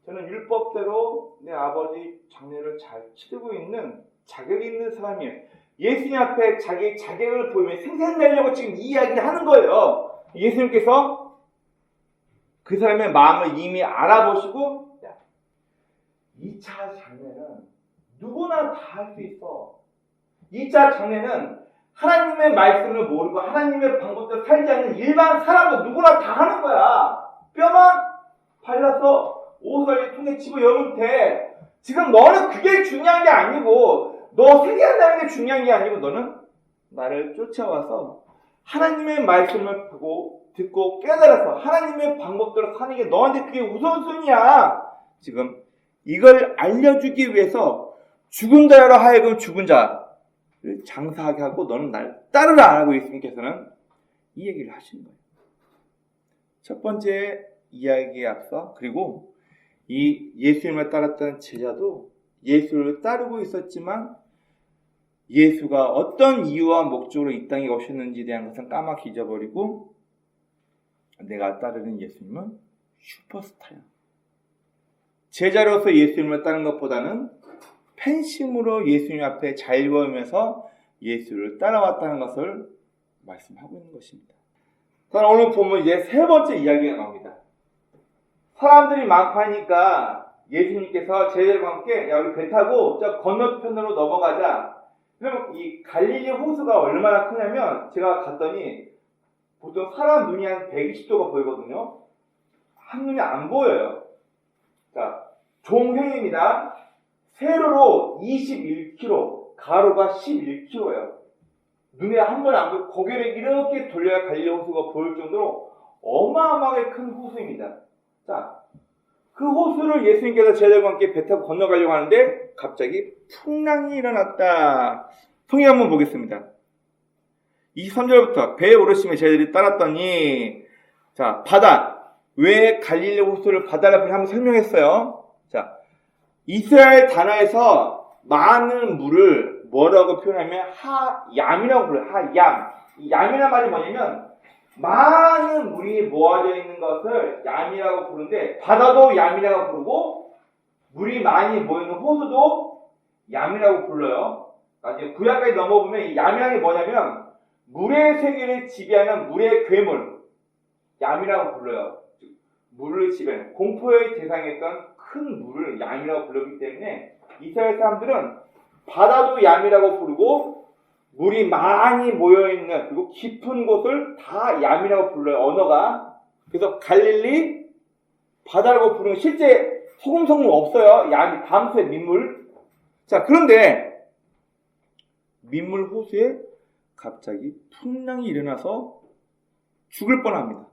저는 율법대로 내 아버지 장례를 잘 치르고 있는 자격이 있는 사람이에요. 예수님 앞에 자기 자격을 보이면 생생내려고 지금 이 이야기를 하는 거예요. 예수님께서 그 사람의 마음을 이미 알아보시고 2차 장례는 누구나 다 할 수 있어. 2차 장례는 하나님의 말씀을 모르고 하나님의 방법대로 살지 않는 일반 사람도 누구나 다 하는 거야. 뼈만 발라서 옷을 통에 집어넣으면 돼. 지금 너는 그게 중요한 게 아니고 너 회개한다는 게 중요한 게 아니고 너는 나를 쫓아와서 하나님의 말씀을 보고 듣고 깨달아서 하나님의 방법대로 사는 게 너한테 그게 우선순위야. 지금 이걸 알려주기 위해서 죽은 자로 하여금 죽은 자를 장사하게 하고 너는 날 따르라 하고 예수님께서는 이 얘기를 하시는 거예요. 첫 번째 이야기에 앞서 그리고 이 예수님을 따랐던 제자도 예수를 따르고 있었지만 예수가 어떤 이유와 목적으로 이 땅에 오셨는지에 대한 것은 까맣게 잊어버리고 내가 따르는 예수님은 슈퍼스타야. 제자로서 예수님을 따르는 것보다는 팬심으로 예수님 앞에 잘 보이면서 예수를 따라왔다는 것을 말씀하고 있는 것입니다. 자, 오늘 보면 이제 세 번째 이야기가 나옵니다. 사람들이 많고 하니까 예수님께서 제자들과 함께 야 우리 배 타고 저 건너편으로 넘어가자. 그럼 이 갈릴리 호수가 얼마나 크냐면 제가 갔더니 보통 사람 눈이 한 120도가 보이거든요. 한눈이 안 보여요. 자, 종횡입니다. 세로로 21km, 가로가 11km예요. 눈에 한 번 안 보이고 고개를 이렇게 돌려야 갈릴리 호수가 보일 정도로 어마어마하게 큰 호수입니다. 자, 그 호수를 예수님께서 제자들과 함께 배 타고 건너가려고 하는데 갑자기 풍랑이 일어났다. 성경 한번 보겠습니다. 23절부터 배에 오르시며 제자들이 따랐더니 자, 바다. 왜 갈릴리 호수를 바다라고 한번 설명했어요. 자, 이스라엘 단어에서 많은 물을 뭐라고 표현하면 하얌이라고 불러요. 하얌. 이 얌이라는 말이 뭐냐면 많은 물이 모아져 있는 것을 얌이라고 부르는데 바다도 얌이라고 부르고 물이 많이 모이는 호수도 얌이라고 불러요. 나중에 구약까지 넘어보면 이 얌이라는 게 뭐냐면 물의 세계를 지배하는 물의 괴물 얌이라고 불러요. 물을 지배하는 공포의 대상이었던 큰 물을 얌이라고 불렀기 때문에 이스라엘 사람들은 바다도 얌이라고 부르고 물이 많이 모여있는 그리고 깊은 곳을 다 얌이라고 불러요. 언어가. 그래서 갈릴리 바다라고 부르는 실제 소금 성분 없어요. 얌이 담수의 민물. 자, 그런데 민물 호수에 갑자기 풍랑이 일어나서 죽을 뻔합니다.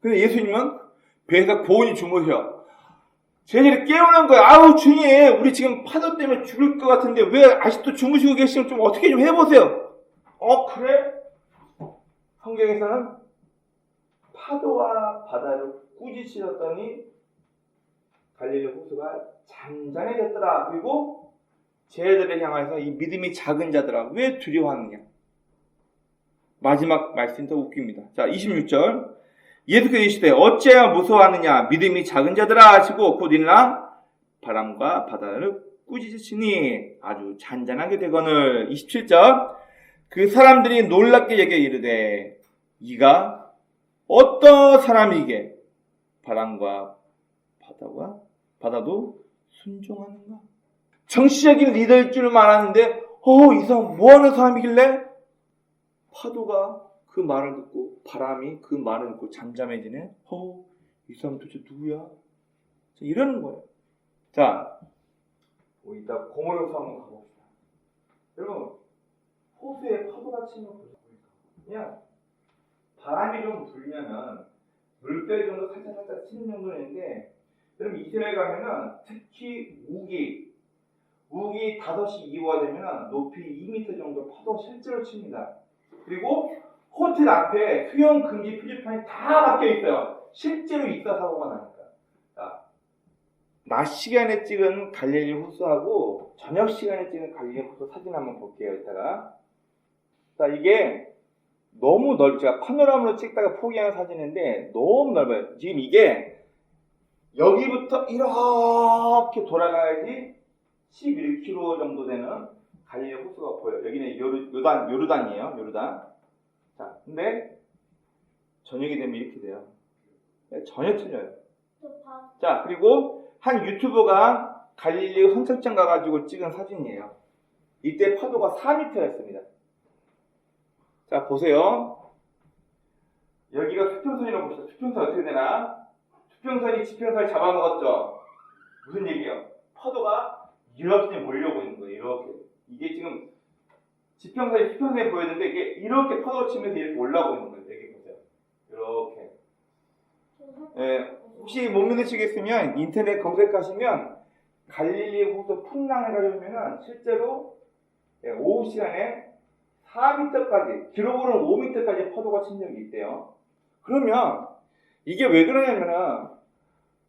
근데 예수님은 배에서 고온히 주무셔. 제자들이 깨우는 거야. 아우 주님, 우리 지금 파도 때문에 죽을 것 같은데 왜 아직도 주무시고 계시면 좀 어떻게 좀 해보세요. 그래? 성경에서는 파도와 바다를 꾸짖으셨더니 갈릴리 호수가 잔잔해졌더라. 그리고 제자들을 향해서 이 믿음이 작은 자들아 왜 두려워하느냐. 마지막 말씀이 더 웃깁니다. 자, 26절. 예수께서 이르시되 어찌하여 무서워하느냐 믿음이 작은 자들아 하시고 곧 일어나 바람과 바다를 꾸짖으시니 아주 잔잔하게 되거늘. 27절. 그 사람들이 놀랍게 여겨 이르되 이가 어떤 사람이게 바람과 바다도 순종하는가. 정치적인 리더일 줄만 아는데 이 사람 뭐하는 사람이길래 파도가 그 말을 듣고 바람이 그 말을 듣고 잠잠해지네. 이 사람 도대체 누구야? 이러는 거예요. 자, 우리 이따 고모로서 한번 가봅시다. 여러분, 호수에 파도가 치면 그냥 바람이 좀 불면은 물결 정도 살짝 치는 정도는 있는데, 여러분 이스라엘 가면은 특히 우기 5시 이후가 되면 높이 2m 정도 파도 실제로 칩니다. 그리고 호텔 앞에 수영 금지 표지판이 다 박혀 있어요. 실제로 있다 사고가 나니까. 자, 낮 시간에 찍은 갈릴리 호수하고 저녁 시간에 찍은 갈릴리 호수 사진 한번 볼게요. 이따가. 자, 이게 너무 제가 파노라마로 찍다가 포기한 사진인데 너무 넓어요. 지금 이게 여기부터 이렇게 돌아가야지 11km 정도 되는 갈릴리 호수가 보여요. 여기는 요르단이에요. 요르단. 자, 근데 저녁이 되면 이렇게 돼요. 전혀 틀려요. 자, 그리고 한 유튜버가 갈릴리 선착장 가가지고 찍은 사진이에요. 이때 파도가 4m였습니다. 자, 보세요. 여기가 수평선이라고 보시죠. 수평선 어떻게 되나? 수평선이 지평선을 잡아먹었죠. 무슨 얘기예요? 파도가 이렇게 몰려오고 있는 거예요. 이렇게. 이게 지금 지평선이 수평선에 보였는데 이게 이렇게 파도 치면서 이렇게 올라오고 있는 거예요. 여기 보세요. 이렇게. 혹시 못 믿으시겠으면 인터넷 검색하시면 갈릴리 호수 풍랑 해가지고 실제로 오후 시간에 4m까지, 기록으로는 5m까지 파도가 친 적이 있대요. 그러면 이게 왜 그러냐면은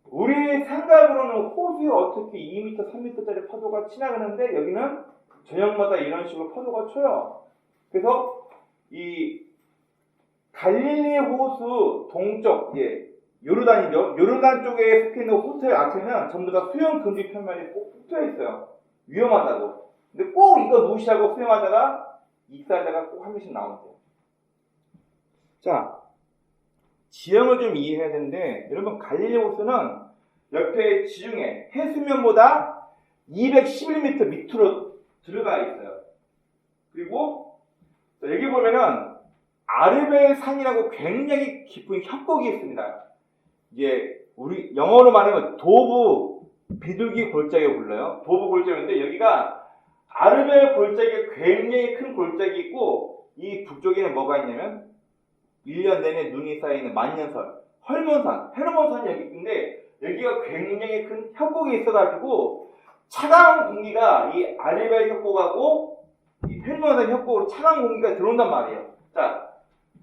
우리 생각으로는 호수에 어떻게 2m, 3m짜리 파도가 치나 그러는데 여기는 저녁마다 이런 식으로 파도가 쳐요. 그래서 이 갈릴리 호수 동쪽, 요르단이죠. 요르단 쪽에 속해 있는 호텔 앞에는 전부 다 수영 금지 표면이 꼭 붙어 있어요. 위험하다고. 근데 꼭 이거 무시하고 수영하다가 익사자가 꼭 한 명씩 나오세요. 자, 지형을 좀 이해해야 되는데, 여러분 갈릴리 호수는 옆에 지중해 해수면보다 211m 밑으로 들어가 있어요. 그리고 여기 보면은 아르벨 산이라고 굉장히 깊은 협곡이 있습니다. 이게 우리 영어로 말하면 도브 비둘기 골짜기라고 불러요. 도브 골짜기인데 여기가 아르벨 골짜기가 굉장히 큰 골짜기 있고 이 북쪽에는 뭐가 있냐면 1년 내내 눈이 쌓이는 만년설, 헐몬산, 헤르몬산이 여기 있는데 여기가 굉장히 큰 협곡이 있어가지고 차가운 공기가 이 아르벨 협곡하고 이 헬몬산 협곡으로 차가운 공기가 들어온단 말이에요. 자,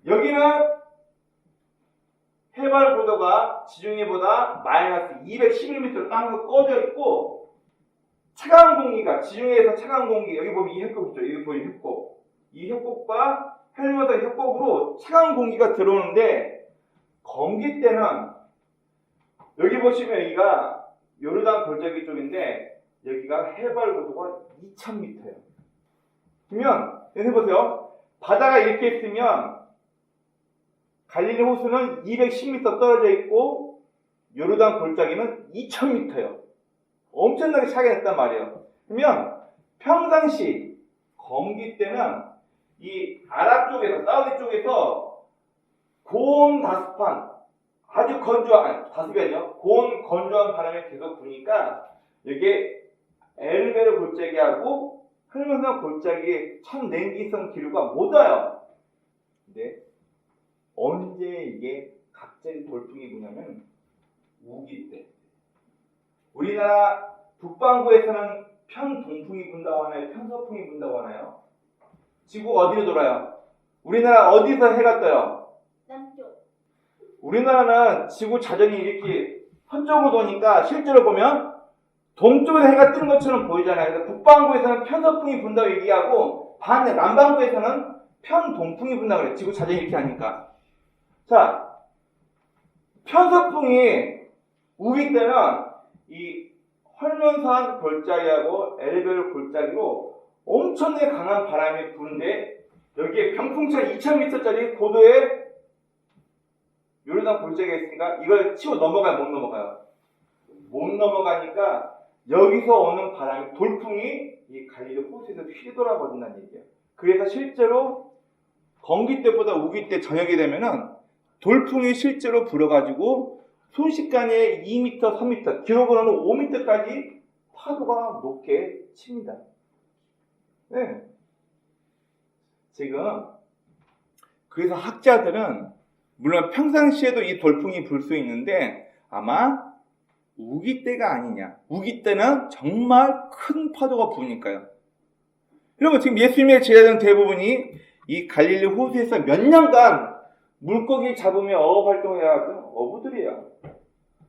여기는 해발 고도가 지중해보다 마이너스 211m로 땅에서 꺼져 있고, 차가운 공기가 지중해에서 차가운 공기, 여기 보면 이 협곡 있죠. 여기 보이는 협곡, 이 협곡과 헬몬산 협곡으로 차가운 공기가 들어오는데, 건기 때는 여기 보시면 여기가 요르단 골짜기 쪽인데 여기가 해발 고도가 2000m예요. 그러면 여기 보세요. 바다가 이렇게 있으면 갈릴리 호수는 210m 떨어져 있고 요르단 골짜기는 2000m예요. 엄청나게 차이가 났단 말이에요. 그러면 평상시 건기 때는 이 아랍 쪽에서, 사우디 쪽에서 고온 다습한, 아주 건조한, 다습이 아니죠. 고온 건조한 바람이 계속 부니까 이게 에르베르 골짜기하고 헬몬산 골짜기의 천 냉기성 기류가 못 와요. 근데 언제 이게 갑자기 돌풍이 부냐면 우기 때. 우리나라 북반구에서는 편동풍이 분다고 하나요? 편서풍이 분다고 하나요? 지구 어디로 돌아요? 우리나라 어디서 해가 떠요? 남쪽. 우리나라는 지구 자전이 이렇게 서쪽으로 도니까 실제로 보면 동쪽에서 해가 뜨는 것처럼 보이잖아요. 그래서 북반구에서는 편서풍이 분다고 얘기하고 반대 남반구에서는 편동풍이 분다고 그래요. 지구 자전이 이렇게 하니까. 자, 편서풍이 우기 때는 이 헐몬산 골짜기하고 에르베르 골짜기로 엄청나게 강한 바람이 부는데 여기에 병풍차 2000m짜리 고도의 요르단 골짜기가 있으니까 이걸 치고 넘어가요? 못 넘어가요? 못 넘어가니까 여기서 오는 바람이, 돌풍이 이 갈릴리 호수에서 휘돌아버린다는 얘기예요. 그래서 실제로 건기 때보다 우기 때 저녁이 되면은 돌풍이 실제로 불어가지고 순식간에 2m, 3m, 기록으로는 5m까지 파도가 높게 칩니다. 네. 지금 그래서 학자들은 물론 평상시에도 이 돌풍이 불 수 있는데 아마 우기 때가 아니냐. 우기 때는 정말 큰 파도가 부으니까요. 여러분 지금 예수님의 제자들 대부분이 이 갈릴리 호수에서 몇 년간 물고기 잡으며 어업 활동해왔던 어부들이에요.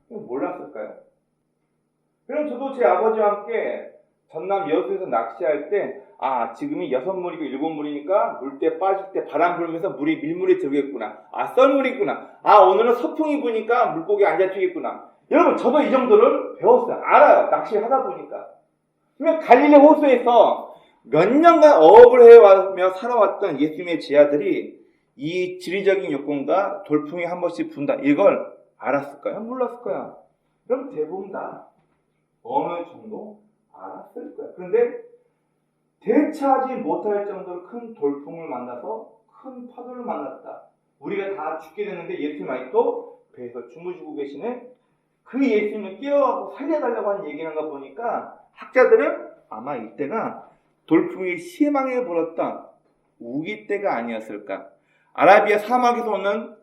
몰랐을까요? 그럼 저도 제 아버지와 함께 전남 여수에서 낚시할 때 지금이 6물이고 7물이니까 물때 빠질 때 바람 불면서 물이 밀물이 들겠구나. 썰물이 있구나. 오늘은 서풍이 부니까 물고기 안 잡히겠구나. 여러분 저도 이 정도를 배웠어요. 알아요. 낚시하다 보니까. 그러면 갈릴리 호수에서 몇 년간 어업을 해와며 살아왔던 예수님의 제자들이 이 지리적인 요건과 돌풍이 한 번씩 분다. 이걸 알았을까요? 몰랐을까요? 그럼 대부분 다 어느 정도 알았을 거예요. 그런데 대처하지 못할 정도로 큰 돌풍을 만나서 큰 파도를 만났다. 우리가 다 죽게 됐는데 예수님 아직도 배에서 주무시고 계시네. 그 예수님을 깨워갖고 살려달라고 하는 얘기를 한 거 보니까 학자들은 아마 이때가 돌풍이 심하게 불었던 우기 때가 아니었을까. 아라비아 사막에서 오는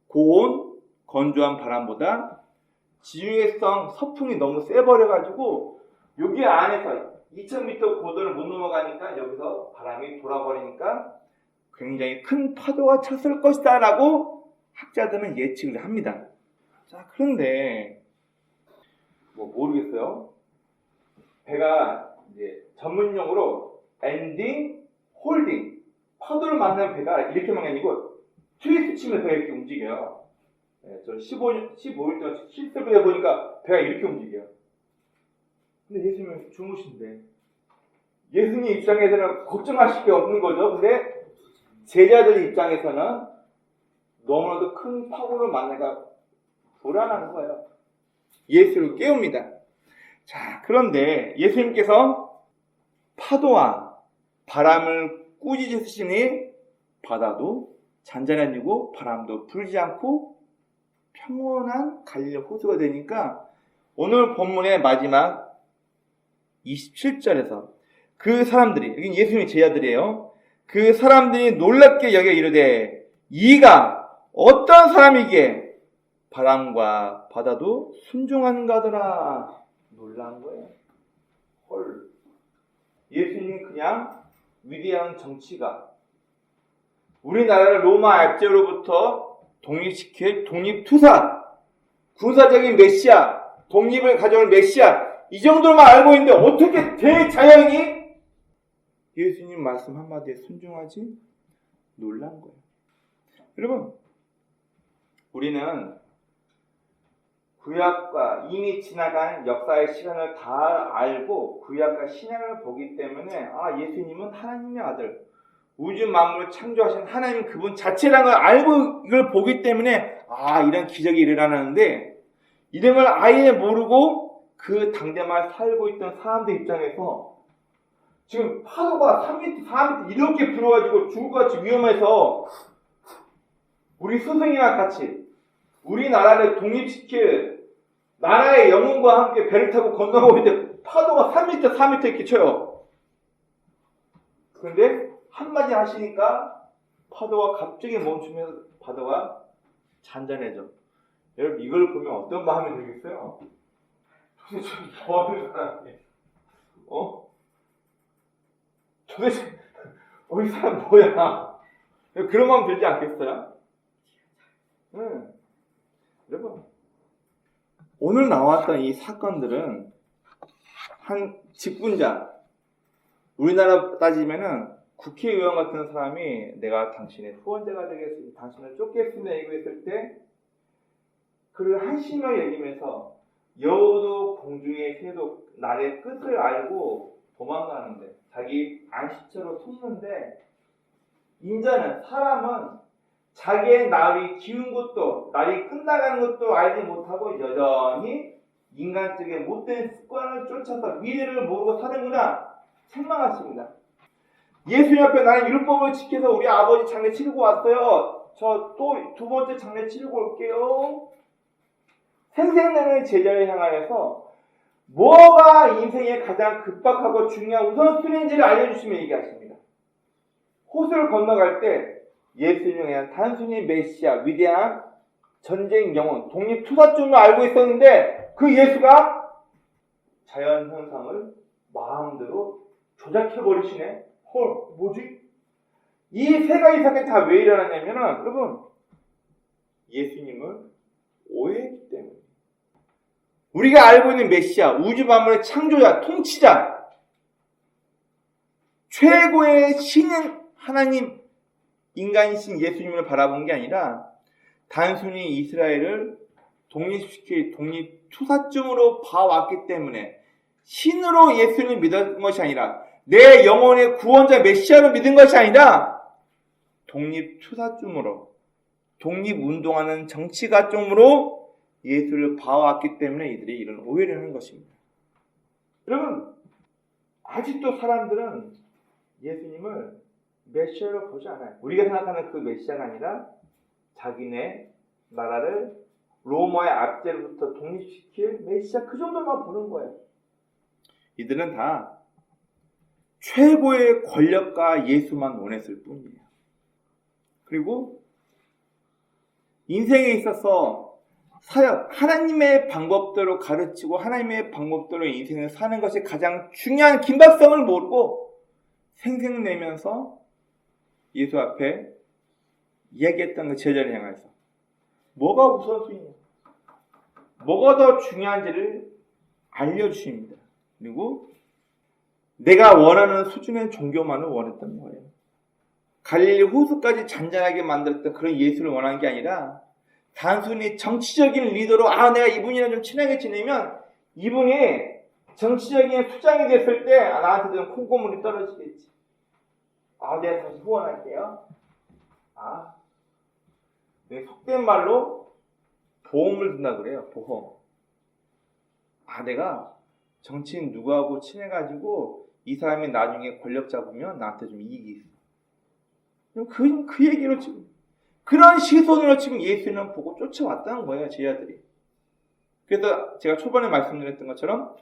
고온 건조한 바람보다 지중해성 서풍이 너무 세버려가지고 여기 안에서 2000m 고도를 못 넘어가니까 여기서 바람이 돌아버리니까 굉장히 큰 파도가 쳤을 것이다 라고 학자들은 예측을 합니다. 자, 그런데 모르겠어요. 배가 이제 전문용어로 엔딩, 홀딩, 파도를 만나는 배가 이렇게만 아니고 트위스트 치면서 이렇게 움직여요. 저 15일 동안 실습을 해보니까 배가 이렇게 움직여요. 근데 예수님은 주무신데 예수님 입장에서는 걱정하실 게 없는 거죠. 근데 제자들 입장에서는 너무나도 큰 파도를 만나가 불안한 거예요. 예수를 깨웁니다. 자, 그런데 예수님께서 파도와 바람을 꾸짖으시니 바다도 잔잔해지고 바람도 불지 않고 평온한 갈릴리 호수가 되니까 오늘 본문의 마지막 27절에서 그 사람들이, 여기 예수님의 제자들이에요. 그 사람들이 놀랍게 여겨 이르되 이가 어떤 사람이기에 바람과 바다도 순종한가더라. 놀란 거예요. 헐. 예수님이 그냥 위대한 정치가, 우리나라를 로마 압제로부터 독립시킬 독립투사, 군사적인 메시아, 독립을 가져올 메시아, 이 정도만 알고 있는데 어떻게 대자연이 예수님 말씀 한마디에 순종하지? 놀란 거예요. 여러분, 우리는 구약과 이미 지나간 역사의 시간을 다 알고 구약과 신약을 보기 때문에 예수님은 하나님의 아들, 우주 만물을 창조하신 하나님 그분 자체라는 걸 알고 이걸 보기 때문에 이런 기적이 일어나는데, 이런 걸 아예 모르고 그 당대만 살고 있던 사람들 입장에서 지금 파도가 3m, 4m 이렇게 불어가지고 죽을 것 같이 위험해서 우리 스승이랑 같이 우리나라를 독립시킬 나라의 영웅과 함께 배를 타고 건너가고 있는데 파도가 3m, 4m 이렇게 쳐요. 그런데 한마디 하시니까 파도가 갑자기 멈추면서 파도가 잔잔해져. 여러분, 이걸 보면 어떤 마음이 들겠어요? 도대체 뭐 하는 사람이에요? 도대체 이 사람 뭐야? 그런 마음 들지 않겠어요? 여러분, 오늘 나왔던 이 사건들은 한 직분자, 우리나라 따지면은 국회의원 같은 사람이 내가 당신의 후원자가 되겠습니다, 당신을 쫓겠습니다 얘기했을 때 그를 한심하게 여기면서 여우도 공중의 새도 날의 끝을 알고 도망가는데, 자기 안식처로 숨는데, 인자는, 사람은 자기의 날이 기운 것도 날이 끝나가는 것도 알지 못하고 여전히 인간적인 못된 습관을 쫓아서 미래를 모르고 사는구나 책망하십니다. 예수님 앞에 나는 율법을 지켜서 우리 아버지 장례 치르고 왔어요. 저 또 두 번째 장례 치르고 올게요. 생생내는 제자를 향하여서 뭐가 인생에 가장 급박하고 중요한 우선순위인지를 알려주시며 얘기하십니다. 호수를 건너갈 때 예수님에 대한 단순히 메시아, 위대한 전쟁 영혼, 독립투사쯤을 알고 있었는데 그 예수가 자연 현상을 마음대로 조작해버리시네. 헐, 뭐지? 이 세 가지 사건이 다 왜 일어났냐면은, 여러분, 예수님을 오해했기 때문에. 우리가 알고 있는 메시아, 우주 만물의 창조자, 통치자, 최고의 신인 하나님, 인간이신 예수님을 바라본 게 아니라 단순히 이스라엘을 독립시킬 독립투사쯤으로 봐왔기 때문에 신으로 예수님을 믿은 것이 아니라, 내 영혼의 구원자 메시아를 믿은 것이 아니라 독립투사쯤으로, 독립운동하는 정치가쯤으로 예수를 봐왔기 때문에 이들이 이런 오해를 하는 것입니다. 여러분, 아직도 사람들은 예수님을 메시아로 보지 않아요. 우리가 생각하는 그 메시아가 아니라 자기네 나라를 로마의 압제로부터 독립시킬 메시아, 그 정도만 보는 거예요. 이들은 다 최고의 권력과 예수만 원했을 뿐이에요. 그리고 인생에 있어서 사역, 하나님의 방법대로 가르치고 하나님의 방법대로 인생을 사는 것이 가장 중요한 긴박성을 모르고 생색내면서 예수 앞에 이야기했던 그 제자를 향해서 뭐가 우선순위냐, 뭐가 더 중요한지를 알려주십니다. 그리고 내가 원하는 수준의 종교만을 원했던 거예요. 갈릴리 호수까지 잔잔하게 만들었던 그런 예수를 원한 게 아니라 단순히 정치적인 리더로 내가 이분이랑 좀 친하게 지내면 이분이 정치적인 수장이 됐을 때 나한테 좀 콩고물이 떨어지겠지. 내가 다시 후원할게요. 속된 말로 보험을 든다 그래요. 보험. 내가 정치인 누구하고 친해가지고 이 사람이 나중에 권력 잡으면 나한테 좀 이익이 있어. 그 얘기로 지금 그런 시선으로 지금 예수는 보고 쫓아왔다는 거예요, 제자들이. 그래서 제가 초반에 말씀드렸던 것처럼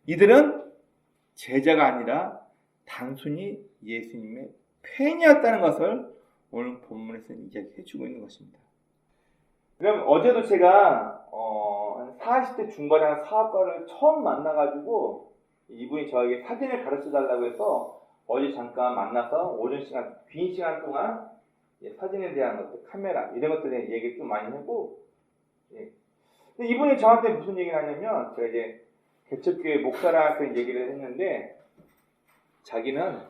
이들은 제자가 아니라 단순히 예수님의 팬이었다는 것을 오늘 본문에서 이야기해 주고 있는 것입니다. 그럼 어제도 제가 한 40대 중반에 한 사업가를 처음 만나가지고 이분이 저에게 사진을 가르쳐 달라고 해서 어제 잠깐 만나서 오전 시간, 긴 시간 동안 사진에 대한 것들, 카메라 이런 것들에 대한 얘기를 좀 많이 하고, 근데 이분이 저한테 무슨 얘기를 하냐면, 제가 이제 개척교회 목사랑한테 얘기를 했는데, 자기는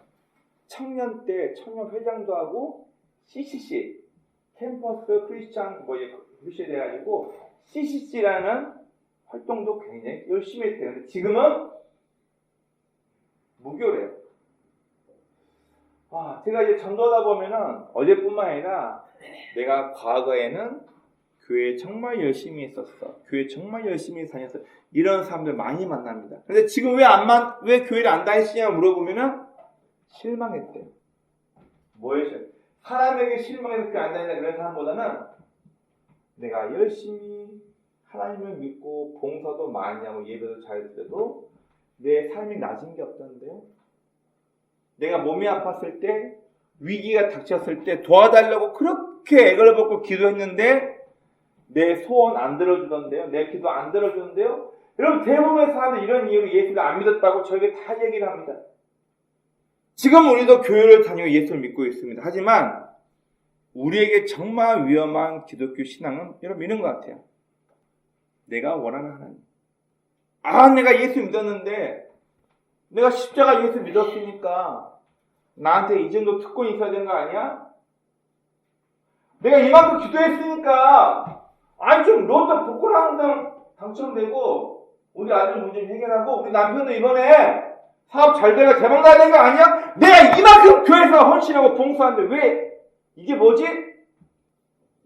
청년 때 청년 회장도 하고 CCC 캠퍼스 크리스찬 크리스찬 돼가지고 CCC라는 활동도 굉장히 열심히 했대요. 근데 지금은 무교래요. 제가 이제 전도하다 보면은 어제뿐만 아니라 내가 과거에는 교회 정말 열심히 했었어. 교회 정말 열심히 다녔어. 이런 사람들 많이 만납니다. 근데 지금 왜 교회를 안 다니시냐 물어보면은 실망했대요. 뭐예요? 사람에게 실망해서 교회 안 다닌다 그런 사람보다는 내가 열심히 하나님을 믿고 봉사도 많이 하고 예배도 잘 드려도 내 삶이 낮은 게 없던데요. 내가 몸이 아팠을 때, 위기가 닥쳤을 때 도와달라고 그렇게 애걸 먹고 기도했는데 내 소원 안 들어주던데요. 내 기도 안 들어주던데요. 여러분, 대부분의 사람들이 이런 이유로 예수를 안 믿었다고 저에게 다 얘기를 합니다. 지금 우리도 교회를 다니고 예수를 믿고 있습니다. 하지만 우리에게 정말 위험한 기독교 신앙은 여러분 이런 것 같아요. 내가 원하는 하나님. 내가 예수 믿었는데, 내가 십자가 예수 믿었으니까 나한테 이 정도 특권이 있어야 되는 거 아니야? 내가 이만큼 기도했으니까 좀 로또 복권 한 장 당첨되고 우리 아들 문제 해결하고 우리 남편도 이번에 사업 잘 되가 대박 나야 되는 거 아니야? 내가 이만큼 교회에서 헌신하고 봉사하는데 왜 이게 뭐지?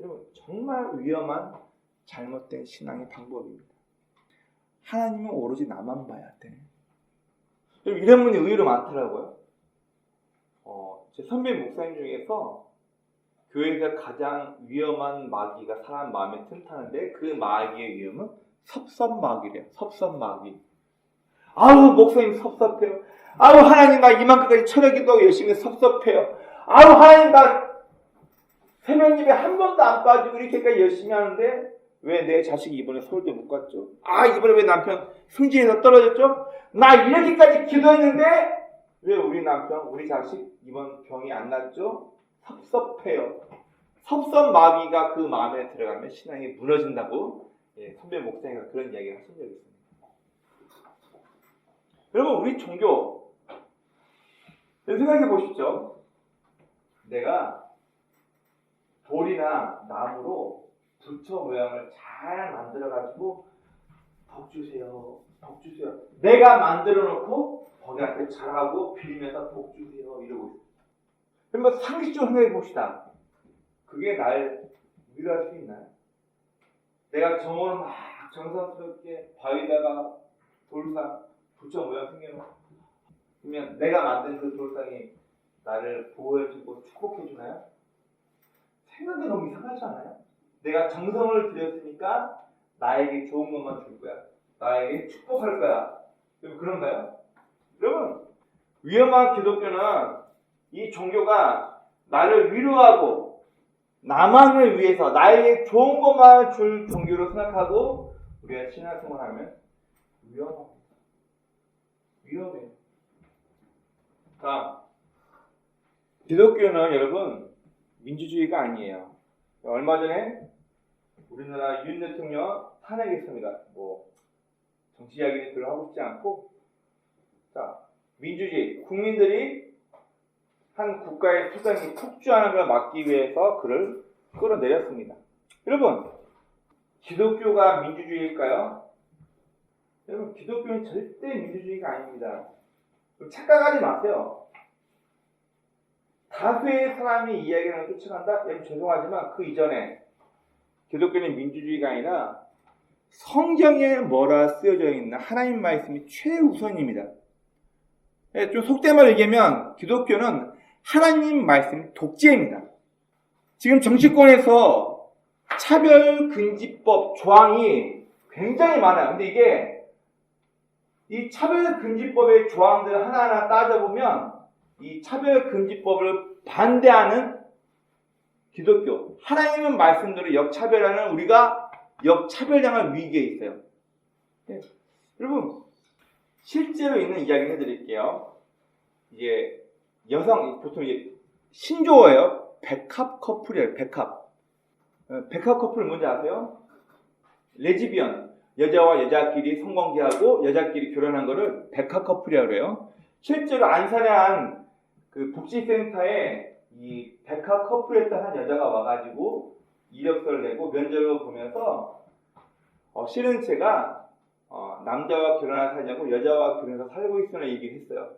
여러분, 정말 위험한 잘못된 신앙의 방법입니다. 하나님은 오로지 나만 봐야 돼. 여러분, 이런 분이 의외로 많더라고요. 제 선배 목사님 중에서 교회에서 가장 위험한 마귀가 사람 마음에 틈타는데 그 마귀의 위험은 섭섭마귀래요. 섭섭마귀. 목사님 섭섭해요. 하나님 나 이만큼까지 철학기도하고 열심히 섭섭해요. 하나님 나 새벽 예배 한 번도 안 빠지고 이렇게까지 열심히 하는데 왜 내 자식이 이번에 서울대 못 갔죠? 이번에 왜 남편 승진해서 떨어졌죠? 나 이렇게까지 기도했는데 왜 우리 남편, 우리 자식 이번 병이 안 낫죠? 섭섭해요. 섭섭마귀가 그 마음에 들어가면 신앙이 무너진다고 선배 목사님과 그런 이야기를 하신 적이 있습니다. 여러분, 우리 종교 생각해 보십시오. 내가 돌이나 나무로 부처 모양을 잘 만들어가지고 복 주세요. 내가 만들어 놓고 거기한테 잘하고 빌면서 복 주세요. 이러고 있어요. 그러면 상식적으로 생각해 봅시다. 그게 날 위로할 수 있나요? 내가 정원을 막 정성스럽게 바위다가 돌상 부처 모양 생겨놓고 그러면 내가 만든 그 돌상이 나를 보호해주고 축복해주나요? 생각이 너무 이상하지 않아요? 내가 정성을 들였으니까 나에게 좋은 것만 줄 거야. 나에게 축복할 거야. 그런가요? 여러분, 위험한 기독교는 이 종교가 나를 위로하고 나만을 위해서 나에게 좋은 것만 줄 종교로 생각하고 우리가 신앙생활하면 위험해요. 자, 기독교는 여러분 민주주의가 아니에요. 얼마 전에 우리나라 윤 대통령 탄핵했습니다. 정치 이야기는 별로 하고 싶지 않고, 자, 민주주의, 국민들이 한 국가의 수장이 폭주하는 걸 막기 위해서 그를 끌어내렸습니다. 여러분, 기독교가 민주주의일까요? 여러분, 기독교는 절대 민주주의가 아닙니다. 착각하지 마세요. 다수의 사람이 이야기를 쫓아간다? 여러분, 죄송하지만 그 이전에 기독교는 민주주의가 아니라 성경에 뭐라 쓰여져 있는 하나님 말씀이 최우선입니다. 좀 속된 말로 얘기하면 기독교는 하나님 말씀 독재입니다. 지금 정치권에서 차별금지법 조항이 굉장히 많아요. 근데 이게 이 차별금지법의 조항들을 하나하나 따져보면 이 차별금지법을 반대하는 기독교, 하나님은 말씀대로 역차별하는 우리가 역차별당할 위기에 있어요. 네. 여러분, 실제로 있는 이야기 해드릴게요. 이게 여성, 보통 이게 신조어예요. 백합 커플이에요. 백합. 백합 커플 뭔지 아세요? 레즈비언. 여자와 여자끼리 성관계하고 여자끼리 결혼한 거를 백합 커플이라고 그래요. 실제로 안산의 한 그 복지센터에 이 백합 커플했던 한 여자가 와가지고 이력서를 내고 면접을 보면서 실은 제가 남자와 결혼해서 살자고 여자와 결혼해서 살고 있으라는 얘기를 했어요.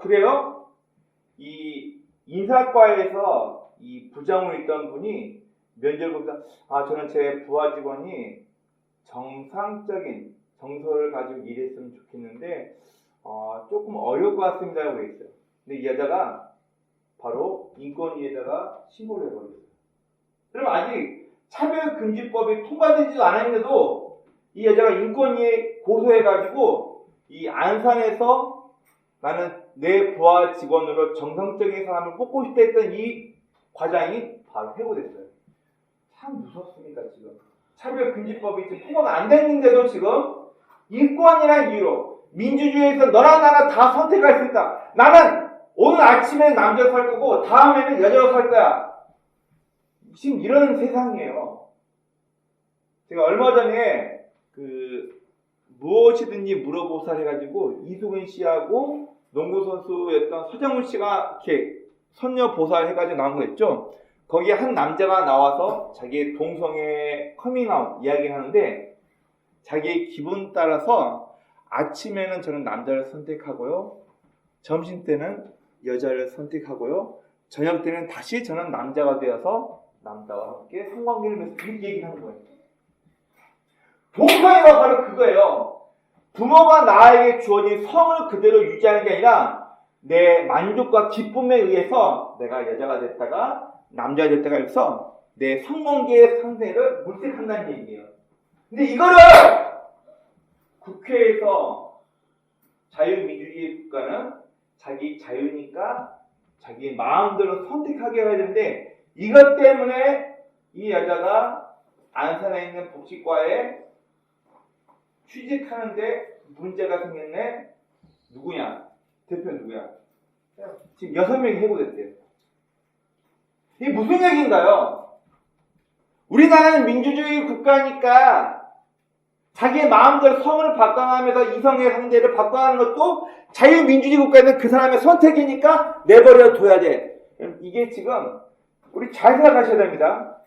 그래요? 이 인사과에서 이 부장으로 있던 분이 면접을 보면서 저는 제 부하 직원이 정상적인 정서를 가지고 일했으면 좋겠는데 조금 어려울 것 같습니다라고 했어요. 근데 이 여자가 바로 인권위에다가 신고를 해버렸어요. 그럼 아직 차별금지법이 통과되지도 않았는데도 이 여자가 인권위에 고소해가지고 이 안산에서 나는 내 부하 직원으로 정상적인 사람을 뽑고 싶다 했던 이 과장이 바로 해고됐어요. 참 무섭습니다. 지금 차별금지법이 지금 통과가 안 됐는데도 지금 인권이라는 이유로 민주주의에서 너나 나나 다 선택할 수 있다. 나는 오늘 아침에는 남자로 살 거고 다음에는 여자로 살 거야. 지금 이런 세상이에요. 제가 얼마 전에 무엇이든지 물어보살 해가지고 이수근 씨하고 농구 선수였던 서정훈 씨가 이렇게 선녀 보살 해가지고 나온 거 있죠. 거기에 한 남자가 나와서 자기의 동성애 커밍아웃 이야기하는데 자기의 기분 따라서 아침에는 저는 남자를 선택하고요, 점심 때는 여자를 선택하고요, 저녁 때는 다시 저는 남자가 되어서 남자와 함께 성관계를 맺어서 이렇게 얘기를 하는 거예요. 동성애가 바로 그거예요. 부모가 나에게 주어진 성을 그대로 유지하는 게 아니라 내 만족과 기쁨에 의해서 내가 여자가 됐다가 남자가 됐다가 해서 내 성관계의 상태를 물색한다는 얘기예요. 근데 이거를 국회에서 자유민주주의 국가는 자기 자유니까 자기 마음대로 선택하게 해야 되는데 이것 때문에 이 여자가 안산에 있는 복지과에 취직하는데 문제가 생겼네. 누구냐? 대표 누구야? 지금 6명이 해고됐대요. 이게 무슨 얘기인가요? 우리나라는 민주주의 국가니까 자기의 마음대로 성을 바꿔가면서 이성의 상대를 바꿔가는 것도 자유민주주의 국가에는 그 사람의 선택이니까 내버려 둬야 돼. 이게 지금 우리 잘 생각하셔야 됩니다.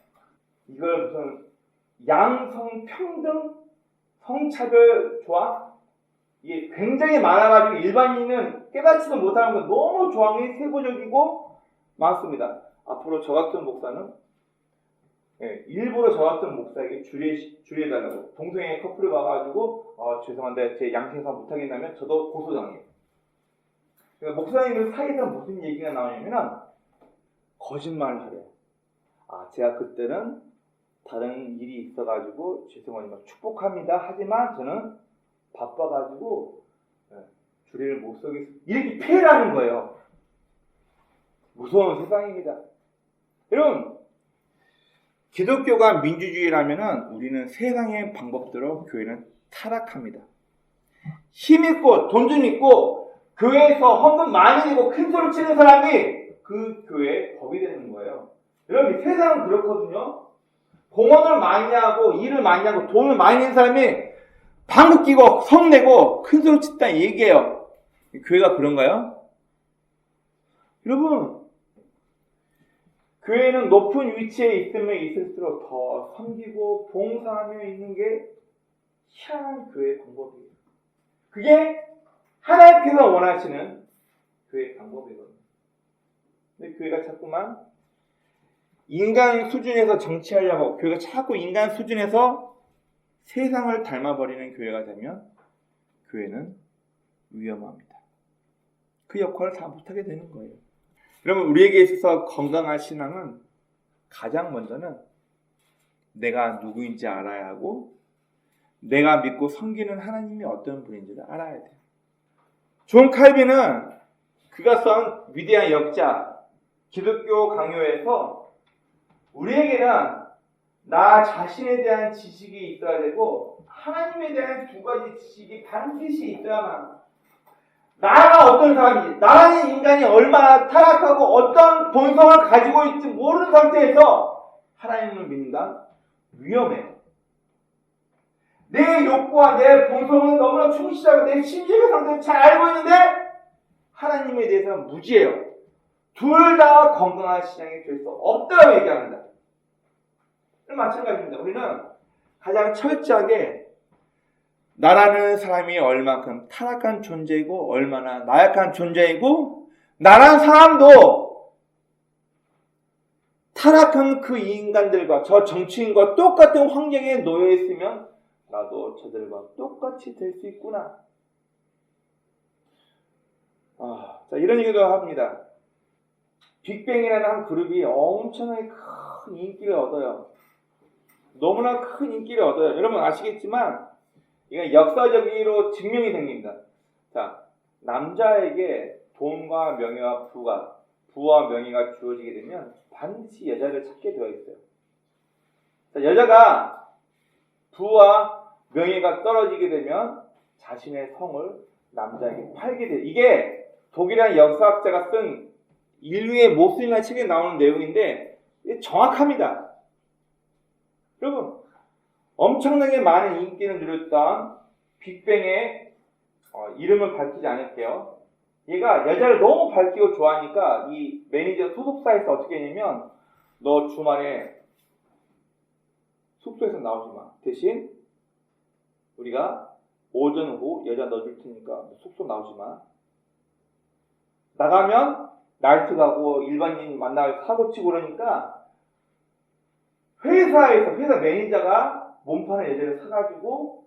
이걸 무슨 양성평등 성차별 조항? 이게 굉장히 많아가지고 일반인은 깨닫지도 못하는 건 너무 조항이 세부적이고 많습니다. 앞으로 저 같은 목사는 일부러 저 같은 목사에게 주례해달라고 동성애 커플을 봐가지고 죄송한데 제 양심상 못하겠다면 저도 고소당해요. 그러니까 목사님들 사이에서 무슨 얘기가 나오냐면 거짓말을 하래요. 제가 그때는 다른 일이 있어가지고 죄송하지만 축복합니다. 하지만 저는 바빠가지고 주례를 못 서겠습니다. 이렇게 피해라는 거예요. 무서운 세상입니다. 여러분, 기독교가 민주주의라면은 우리는 세상의 방법대로 교회는 타락합니다. 힘있고 돈 좀 있고 교회에서 헌금 많이 내고 큰 소리 치는 사람이 그 교회의 법이 되는 거예요. 여러분, 세상은 그렇거든요. 공헌을 많이 하고 일을 많이 하고 돈을 많이 낸 사람이 방귀 끼고 성 내고 큰 소리 친다는 얘기예요. 교회가 그런가요? 여러분, 교회는 높은 위치에 있으면 있을수록 더 섬기고 봉사하며 있는 게 희한한 교회의 방법이에요. 그게 하나님께서 원하시는 교회의 방법이거든요. 근데 교회가 자꾸만 인간 수준에서 정치하려고, 교회가 자꾸 인간 수준에서 세상을 닮아버리는 교회가 되면 교회는 위험합니다. 그 역할을 다 못하게 되는 거예요. 여러분, 우리에게 있어서 건강한 신앙은 가장 먼저는 내가 누구인지 알아야 하고 내가 믿고 섬기는 하나님이 어떤 분인지를 알아야 돼요. 존 칼빈은 그가 쓴 위대한 역자 기독교 강요에서 우리에게는 나 자신에 대한 지식이 있어야 되고 하나님에 대한 두 가지 지식이 반드시 있어야만. 나가 어떤 사람인지, 나라는 인간이 얼마나 타락하고 어떤 본성을 가지고 있지 모르는 상태에서 하나님을 믿는다? 위험해요. 내 욕구와 내 본성은 너무나 충실하고 내 심리의 상태를 잘 알고 있는데 하나님에 대해서는 무지해요. 둘 다 건강한 신앙이 될 수 없다고 얘기합니다. 마찬가지입니다. 우리는 가장 철저하게 나라는 사람이 얼마큼 타락한 존재이고 얼마나 나약한 존재이고 나라는 사람도 타락한 그 인간들과 저 정치인과 똑같은 환경에 놓여 있으면 나도 저들과 똑같이 될 수 있구나. 자, 이런 얘기도 합니다. 빅뱅이라는 한 그룹이 엄청나게 큰 인기를 얻어요. 너무나 큰 인기를 얻어요. 여러분 아시겠지만 이건 역사적으로 증명이 됩니다. 자, 남자에게 돈과 명예와 부와 명예가 주어지게 되면 반드시 여자를 찾게 되어 있어요. 자, 여자가 부와 명예가 떨어지게 되면 자신의 성을 남자에게 팔게 돼요. 이게 독일의 역사학자가 쓴 인류의 모순이라는 책에 나오는 내용인데 정확합니다. 여러분, 엄청나게 많은 인기를 누렸던 빅뱅의 이름을 밝히지 않을게요. 얘가 여자를 너무 밝히고 좋아하니까 이 매니저 소속사에서 어떻게 했냐면 너 주말에 숙소에서 나오지 마. 대신 우리가 오전 오후 여자 넣어줄 테니까 숙소 나오지 마. 나가면 나이트 가고 일반인 만나서 사고 치고 그러니까 회사 매니저가 몸파는 여자를 사가지고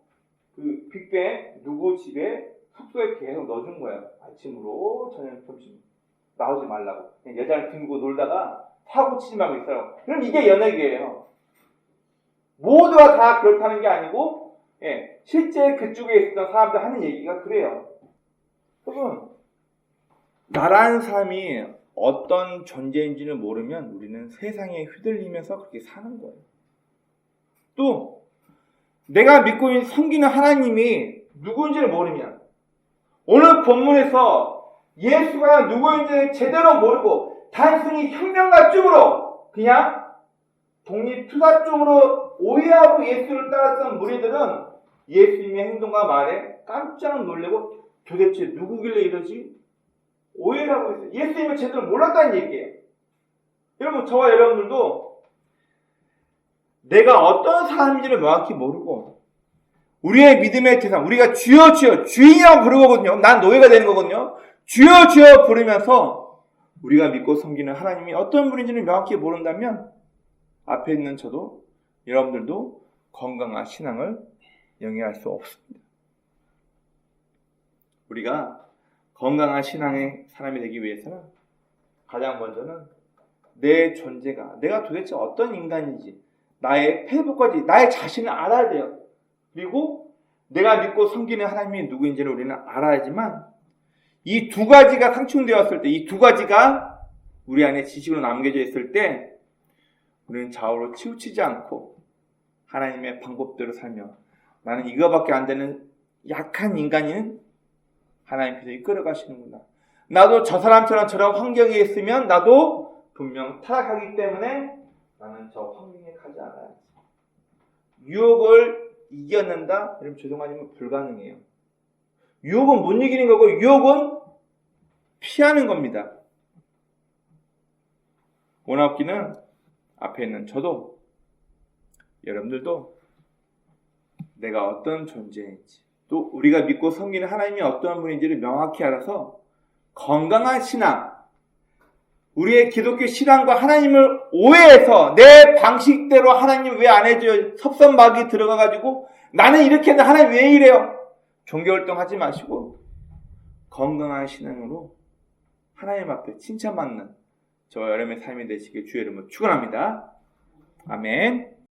그 빅뱅 누구 집에 숙소에 계속 넣어준 거예요. 아침으로 저녁 점심 나오지 말라고. 그냥 여자를 들고 놀다가 사고 치지 말고 있어요. 그럼 이게 연예계예요. 모두가 다 그렇다는 게 아니고 실제 그쪽에 있었던 사람들 하는 얘기가 그래요. 여러분, 나라는 사람이 어떤 존재인지를 모르면 우리는 세상에 휘둘리면서 그렇게 사는 거예요. 또 내가 믿고 섬기는 하나님이 누구인지를 모르면 오늘 본문에서 예수가 누구인지 제대로 모르고 단순히 혁명가 쪽으로 그냥 독립투사 쪽으로 오해하고 예수를 따랐던 무리들은 예수님의 행동과 말에 깜짝 놀래고 도대체 누구길래 이러지? 오해를 하고 있어요. 예수님을 제대로 몰랐다는 얘기예요. 여러분, 저와 여러분들도 내가 어떤 사람인지를 명확히 모르고 우리의 믿음의 대상, 우리가 주여 주여 주인이라고 부르거든요. 난 노예가 되는 거거든요. 주여 주여 부르면서 우리가 믿고 섬기는 하나님이 어떤 분인지를 명확히 모른다면 앞에 있는 저도 여러분들도 건강한 신앙을 영위할 수 없습니다. 우리가 건강한 신앙의 사람이 되기 위해서는 가장 먼저는 내 존재가 내가 도대체 어떤 인간인지 나의 패배까지 나의 자신을 알아야 돼요. 그리고 내가 믿고 섬기는 하나님이 누구인지를 우리는 알아야지만 이 두 가지가 상충되었을 때 이 두 가지가 우리 안에 지식으로 남겨져 있을 때 우리는 좌우로 치우치지 않고 하나님의 방법대로 살며 나는 이거밖에 안 되는 약한 인간인 하나님께서 이끌어 가시는구나. 나도 저 사람처럼 저런 환경에 있으면 나도 분명 타락하기 때문에 나는 저 환경에 가지 않아야지. 유혹을 이겨낸다? 여러분 죄송하지만 불가능해요. 유혹은 못 이기는 거고 유혹은 피하는 겁니다. 원합기는 앞에 있는 저도 여러분들도 내가 어떤 존재인지 또 우리가 믿고 섬기는 하나님이 어떤 분인지를 명확히 알아서 건강한 신앙, 우리의 기독교 신앙과 하나님을 오해해서 내 방식대로 하나님 왜 안 해줘요? 섭섭마귀 들어가가지고 나는 이렇게 했는데 하나님 왜 이래요? 종교활동 하지 마시고 건강한 신앙으로 하나님 앞에 칭찬받는 저와 여러분의 삶이 되시길 주의 이름으로 축원합니다. 아멘.